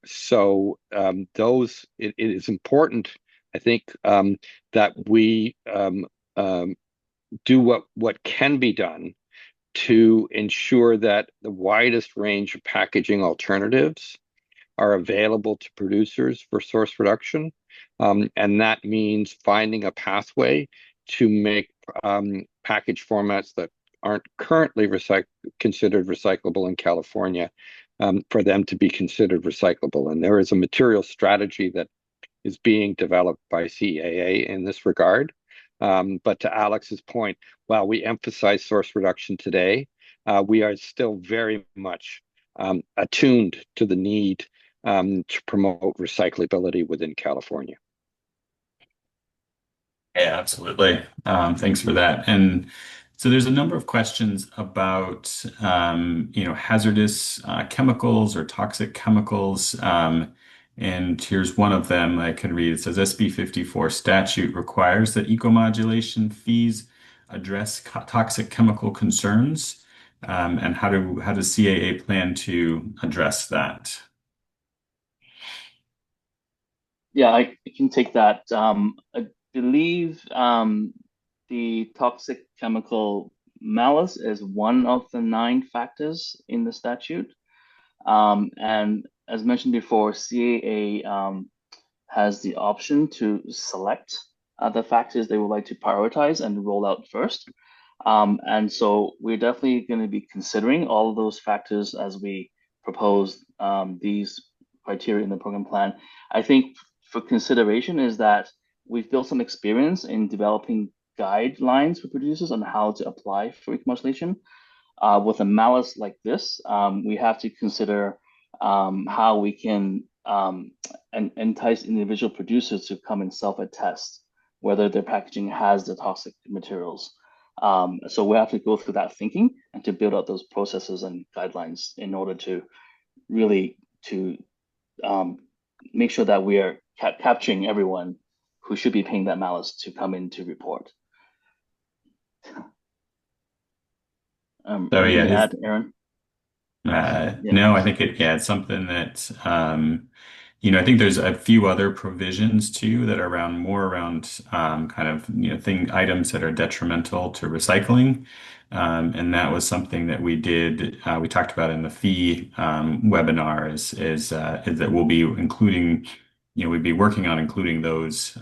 So it is important, I think, that we do what can be done to ensure that the widest range of packaging alternatives are available to producers for source reduction. And that means finding a pathway to make package formats that aren't currently considered recyclable in California for them to be considered recyclable. And there is a material strategy that is being developed by CAA in this regard. But to Alex's point, while we emphasize source reduction today, we are still very much attuned to the need to promote recyclability within California. Yeah, absolutely. Thanks for that. And so there's a number of questions about, hazardous chemicals or toxic chemicals. And here's one of them I can read. It says SB 54 statute requires that eco-modulation fees address toxic chemical concerns. And how does CAA plan to address that? Yeah, I can take that. I believe the toxic chemical malice is one of the 9 factors in the statute. And as mentioned before, CAA has the option to select the factors they would like to prioritize and roll out first. And so we're definitely going to be considering all of those factors as we propose these criteria in the program plan. I think for consideration is that we've built some experience in developing guidelines for producers on how to apply for eco-modulation. With a malice like this, we have to consider how we can entice individual producers to come and self-attest whether their packaging has the toxic materials. So we have to go through that thinking and to build out those processes and guidelines in order to really make sure that we are capturing everyone who should be paying that malice to come in to report. So anything to yeah, add, Aaron? Yeah. no, I think it's something that, I think there's a few other provisions too that are more around kind of, items that are detrimental to recycling. And that was something that we talked about in the fee webinar is that we'll be including, we'd be working on including those,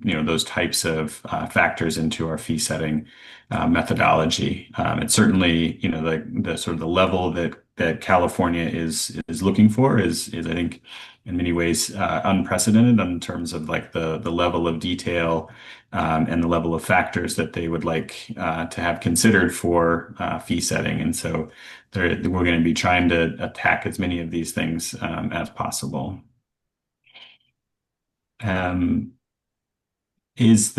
those types of factors into our fee setting methodology. It's certainly, the sort of the level that California is looking for is I think in many ways unprecedented in terms of like the level of detail and the level of factors that they would like to have considered for fee setting. And so we're going to be trying to attack as many of these things as possible. Is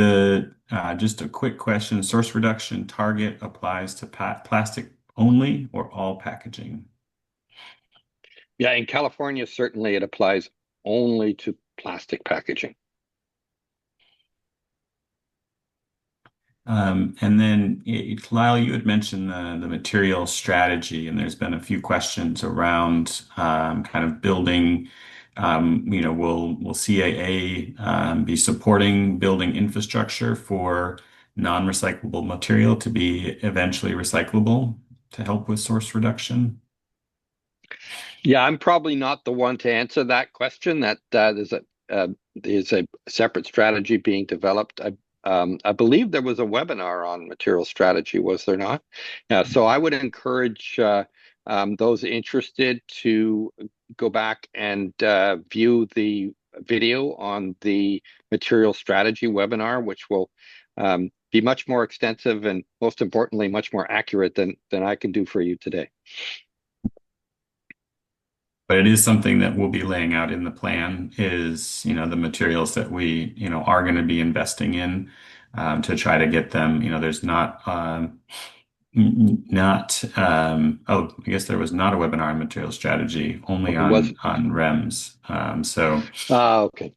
just a quick question, source reduction target applies to plastic only or all packaging? Yeah, in California, certainly it applies only to plastic packaging. And then, Lyle, you had mentioned the material strategy, and there's been a few questions around kind of building. Will CAA be supporting building infrastructure for non-recyclable material to be eventually recyclable to help with source reduction? Yeah, I'm probably not the one to answer that question. That is a separate strategy being developed. I believe there was a webinar on material strategy, was there not? So I would encourage those interested to go back and view the video on the material strategy webinar, which will be much more extensive and most importantly, much more accurate than I can do for you today. But it is something that we'll be laying out in the plan is, the materials that we, are going to be investing in to try to get them, there's not, I guess there was not a webinar on material strategy, only on REMS. Okay.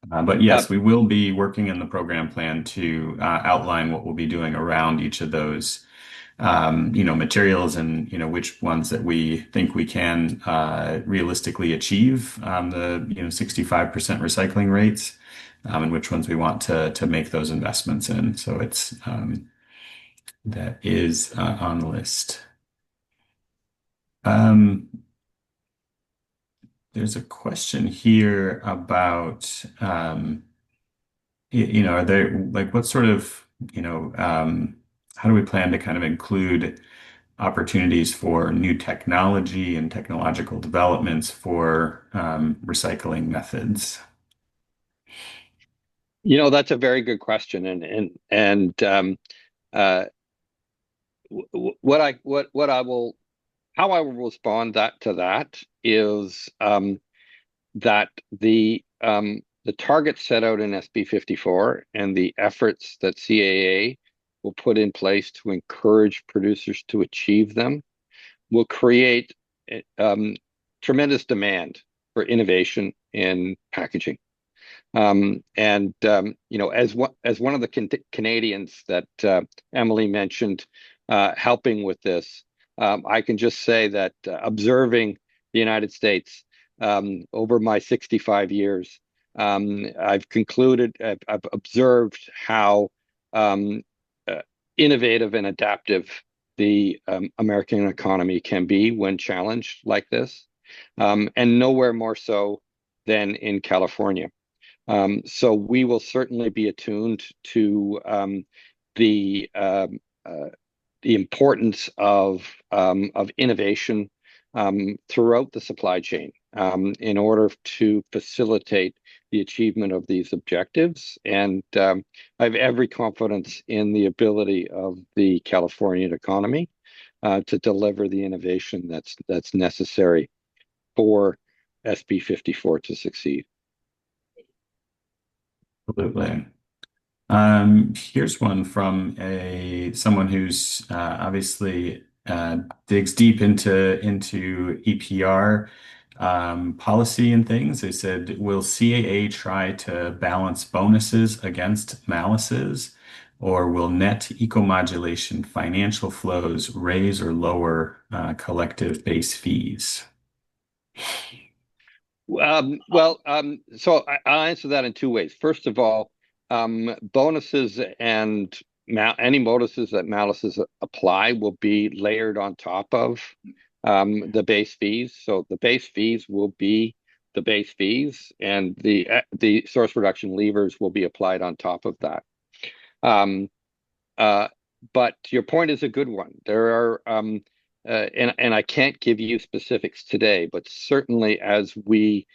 But yes, we will be working in the program plan to outline what we'll be doing around each of those materials and, which ones that we think we can realistically achieve the, 65% recycling rates and which ones we want to make those investments in. So it's that is on the list. There's a question here about, are there like what sort of, how do we plan to kind of include opportunities for new technology and technological developments for recycling methods? That's a very good question, uh, what I will how I will respond to that is that the targets set out in SB 54 and the efforts that CAA will put in place to encourage producers to achieve them will create um, tremendous demand for innovation in packaging. As one of the Canadians that Emily mentioned, helping with this, I can just say that observing the United States over my 65 years, I've observed how um, innovative and adaptive the American economy can be when challenged like this, and nowhere more so than in California. So we will certainly be attuned to the um, uh, the importance of innovation throughout the supply chain in order to facilitate the achievement of these objectives. And I have every confidence in the ability of the Californian economy to deliver the innovation that's necessary for SB 54 to succeed. Absolutely. Here's one from someone who's obviously digs deep into EPR policy and things. They said, will CAA try to balance bonuses against malices, or will net eco-modulation financial flows raise or lower collective base fees? So I'll answer that in two ways. First of all, bonuses and any bonuses that malices apply will be layered on top of the base fees. So the base fees will be the base fees, and the source reduction levers will be applied on top of that. Um, but your point is a good one. There are and I can't give you specifics today, but certainly as we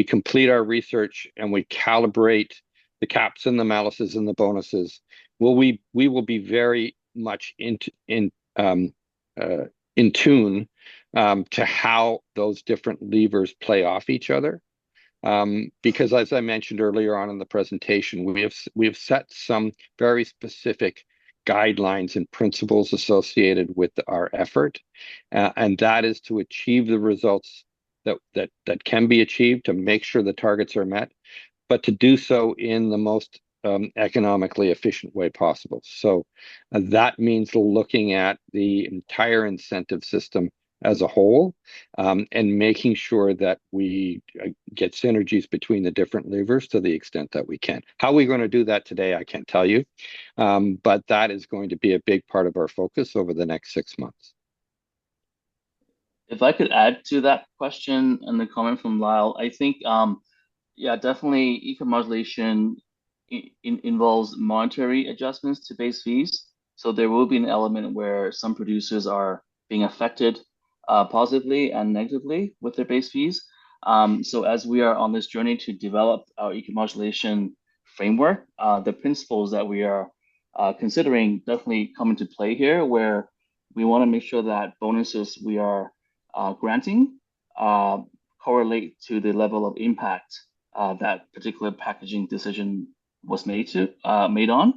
complete our research and we calibrate the caps and the malices and the bonuses, we will be very much in tune to how those different levers play off each other. Because as I mentioned earlier on in the presentation, we have set some very specific guidelines and principles associated with our effort, and that is to achieve the results that can be achieved, to make sure the targets are met, but to do so in the most economically efficient way possible. So that means looking at the entire incentive system as a whole, and making sure that we get synergies between the different levers to the extent that we can. How we're going to do that today, I can't tell you, but that is going to be a big part of our focus over the next 6 months. If I could add to that question and the comment from Lyle, I think, yeah, definitely eco-modulation involves monetary adjustments to base fees. So there will be an element where some producers are being affected positively and negatively with their base fees. So as we are on this journey to develop our eco-modulation framework, the principles that we are considering definitely come into play here, where we want to make sure that bonuses we are granting correlate to the level of impact that particular packaging decision was made on.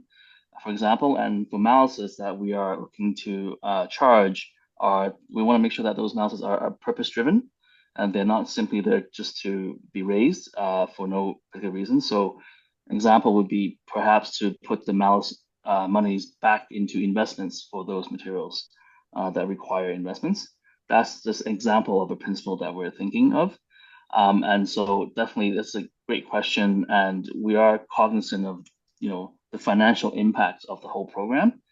For example, and for malices that we are looking to charge, we want to make sure that those malices are purpose driven, and they're not simply there just to be raised for no particular reason. So an example would be perhaps to put the malice monies back into investments for those materials that require investments. That's just an example of a principle that we're thinking of. And so definitely that's a great question. And we are cognizant of, the financial impact of the whole program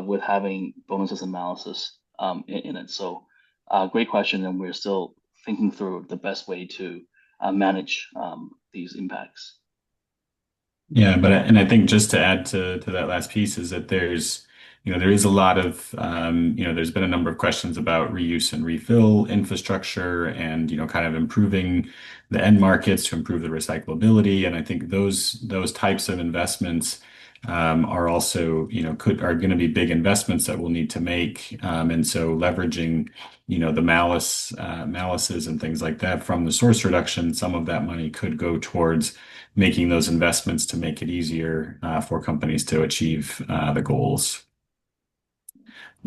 with having bonuses and malices in it. So great question. And we're still thinking through the best way to manage these impacts. Yeah, and I think just to add to that last piece is that there's there is a lot of, there's been a number of questions about reuse and refill infrastructure and, kind of improving the end markets to improve the recyclability. And I think those types of investments are also, are going to be big investments that we'll need to make. And so leveraging, the malices and things like that from the source reduction, some of that money could go towards making those investments to make it easier for companies to achieve the goals.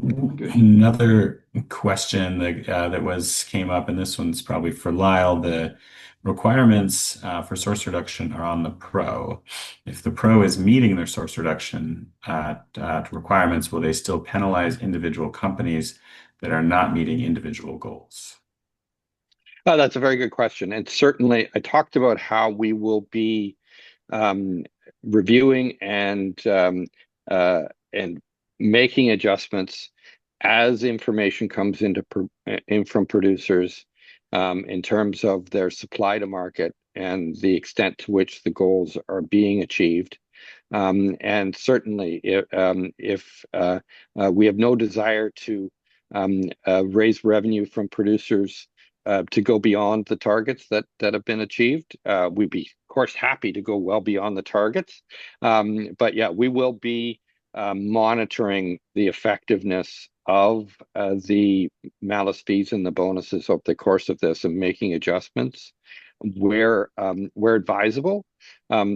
Another question that came up, and this one's probably for Lyle. The requirements for source reduction are on the pro. If the pro is meeting their source reduction requirements, will they still penalize individual companies that are not meeting individual goals? Oh, that's a very good question. And certainly, I talked about how we will be reviewing and making adjustments as information comes in from producers in terms of their supply to market and the extent to which the goals are being achieved. And certainly, if we have no desire to raise revenue from producers to go beyond the targets that have been achieved, we'd be, of course, happy to go well beyond the targets. But yeah, we will be monitoring the effectiveness of the malus fees and the bonuses over the course of this and making adjustments where advisable,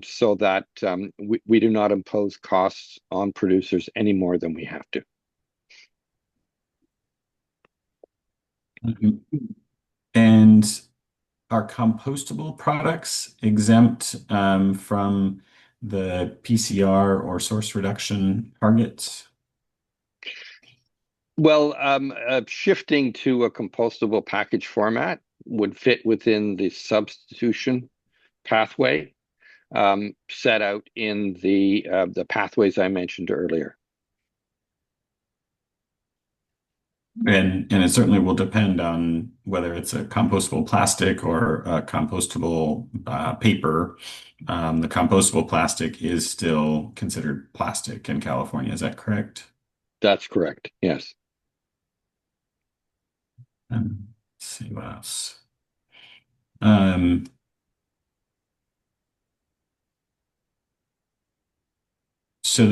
so that we do not impose costs on producers any more than we have to. And are compostable products exempt from the PCR or source reduction targets? Well, shifting to a compostable package format would fit within the substitution pathway set out in the pathways I mentioned earlier. And it certainly will depend on whether it's a compostable plastic or a compostable paper. The compostable plastic is still considered plastic in California. Is that correct? That's correct. Yes. Let's see what else. So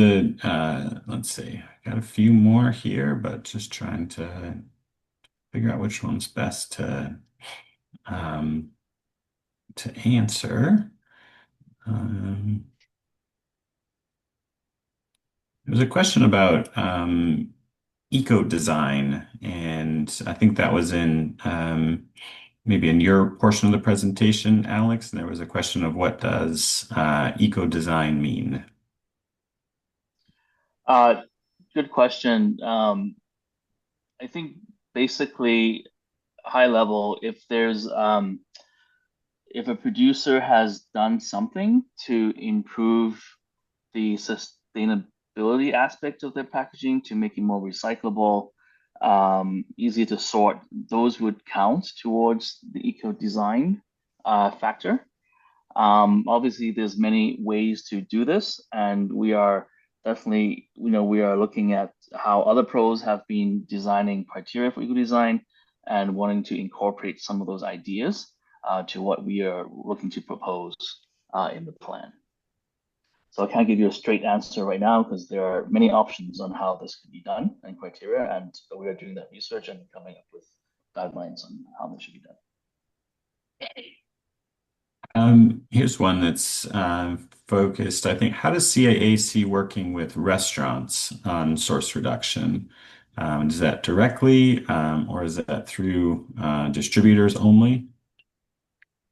let's see, I got a few more here, but just trying to figure out which one's best to answer. There's a question about eco-design, and I think that was in maybe in your portion of the presentation, Alex, and there was a question of what does eco-design mean? Good question. I think basically high level, if a producer has done something to improve the sustainability aspect of their packaging to make it more recyclable, easier to sort, those would count towards the eco-design factor. Obviously, there's many ways to do this, and we are definitely, we are looking at how other pros have been designing criteria for eco-design and wanting to incorporate some of those ideas to what we are looking to propose in the plan. So I can't give you a straight answer right now because there are many options on how this could be done and criteria, and we are doing that research and coming up with guidelines on how this should be done. Here's one that's focused, I think. How does CAA see working with restaurants on source reduction? Is that directly or is that through distributors only?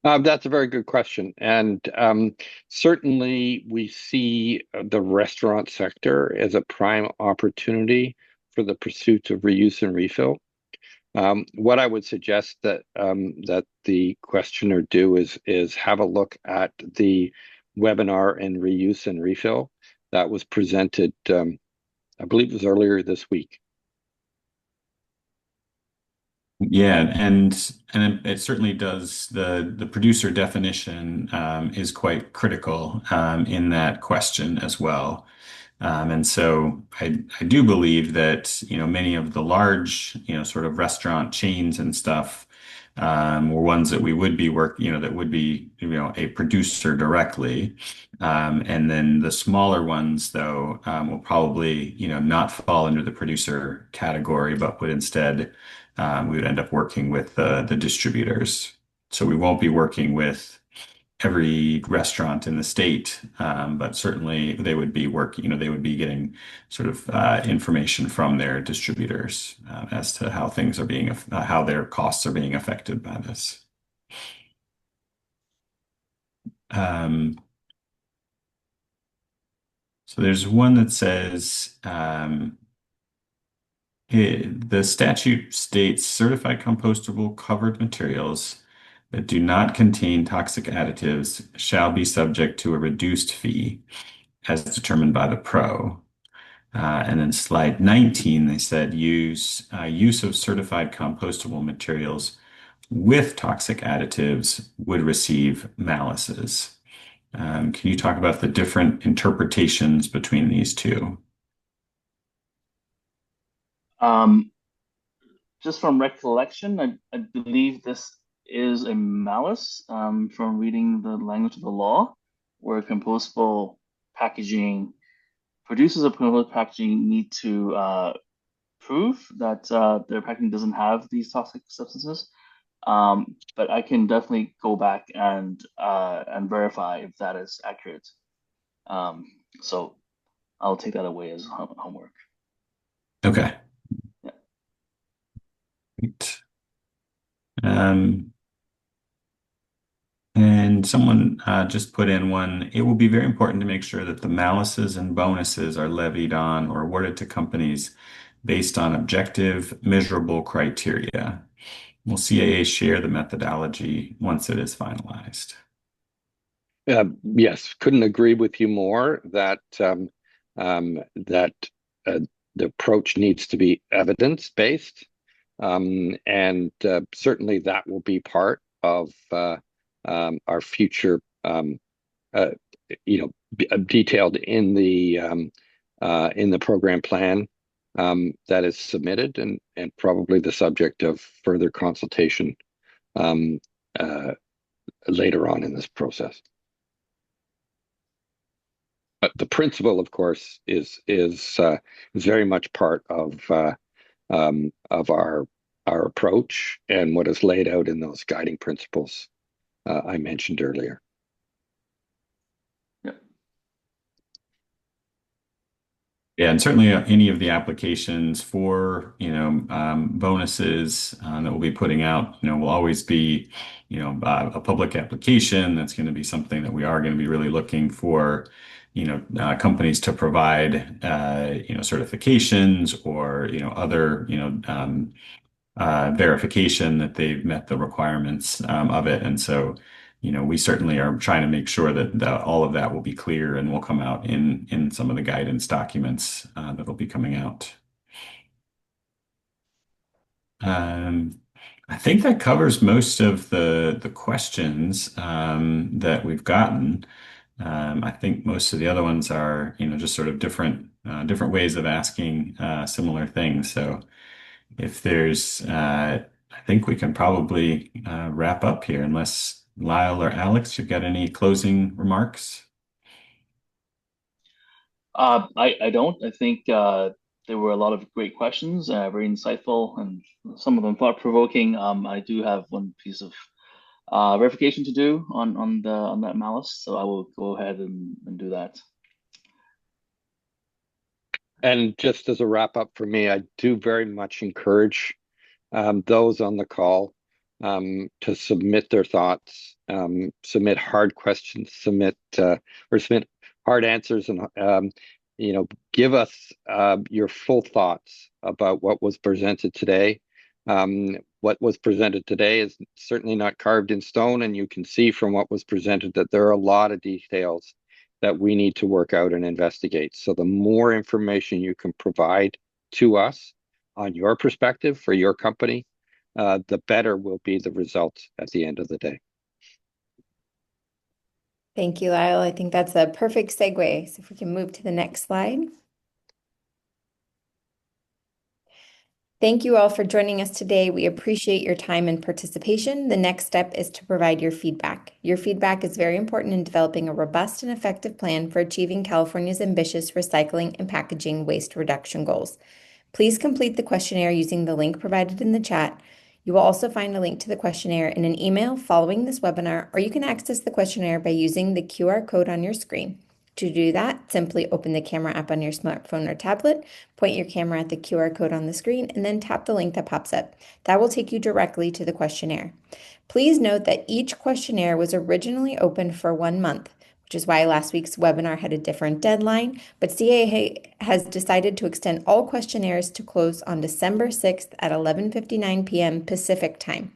That's a very good question. And certainly we see the restaurant sector as a prime opportunity for the pursuit of reuse and refill. What I would suggest that the questioner do is have a look at the webinar in reuse and refill that was presented, I believe it was earlier this week. Yeah, and it certainly does. The producer definition is quite critical in that question as well. And so I do believe that, many of the large, sort of restaurant chains and stuff, were ones that we would be that would be, a producer directly. And then the smaller ones, though, will probably, not fall under the producer category, but would instead, we would end up working with the distributors. So we won't be working with every restaurant in the state, but certainly they would be they would be getting sort of information from their distributors as to how things are how their costs are being affected by this. Um, so there's one that says, the statute states certified compostable covered materials that do not contain toxic additives shall be subject to a reduced fee as determined by the pro. And then slide 19, they said use of certified compostable materials with toxic additives would receive malices. Can you talk about the different interpretations between these two? Just from recollection, I believe this is a malice from reading the language of the law, where compostable packaging producers of compostable packaging need to prove that their packaging doesn't have these toxic substances. But I can definitely go back and verify if that is accurate. So I'll take that away as homework. Okay. Yeah. Great. And someone just put in one, it will be very important to make sure that the malices and bonuses are levied on or awarded to companies based on objective, measurable criteria. Will CAA share the methodology once it is finalized? Yes, couldn't agree with you more that that the approach needs to be evidence-based, and certainly that will be part of our future, detailed in the program plan that is submitted, and probably the subject of further consultation later on in this process. But the principle, of course, is very much part of our approach and what is laid out in those guiding principles I mentioned earlier. Yep. Yeah, and certainly any of the applications for bonuses that we'll be putting out, will always be a public application. That's going to be something that we are going to be really looking for companies to provide certifications or other verification that they've met the requirements of it. And so we certainly are trying to make sure that all of that will be clear and will come out in some of the guidance documents that will be coming out. I think that covers most of the questions that we've gotten. I think most of the other ones are, just sort of different ways of asking similar things. So if there's, I think we can probably wrap up here, unless Lyle or Alex, you've got any closing remarks? I don't. I think there were a lot of great questions, very insightful, and some of them thought-provoking. I do have one piece of verification to do on that malice, so I will go ahead and do that. And just as a wrap up for me, I do very much encourage those on the call to submit their thoughts, submit hard questions, submit hard answers, and give us your full thoughts about what was presented today. What was presented today is certainly not carved in stone, and you can see from what was presented that there are a lot of details that we need to work out and investigate. So the more information you can provide to us on your perspective for your company, the better will be the results at the end of the day. Thank you, Lyle. I think that's a perfect segue. So if we can move to the next slide. Thank you all for joining us today. We appreciate your time and participation. The next step is to provide your feedback. Your feedback is very important in developing a robust and effective plan for achieving California's ambitious recycling and packaging waste reduction goals. Please complete the questionnaire using the link provided in the chat. You will also find a link to the questionnaire in an email following this webinar, or you can access the questionnaire by using the QR code on your screen. To do that, simply open the camera app on your smartphone or tablet, point your camera at the QR code on the screen, and then tap the link that pops up. That will take you directly to the questionnaire. Please note that each questionnaire was originally opened for 1 month, which is why last week's webinar had a different deadline, but CAA has decided to extend all questionnaires to close on December 6th at 11:59 p.m. Pacific time.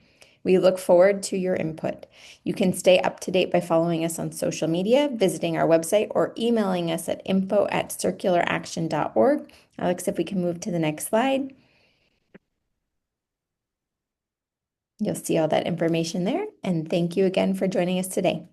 We look forward to your input. You can stay up to date by following us on social media, visiting our website, or emailing us at info@circularaction.org. Alex, if we can move to the next slide. You'll see all that information there. And thank you again for joining us today.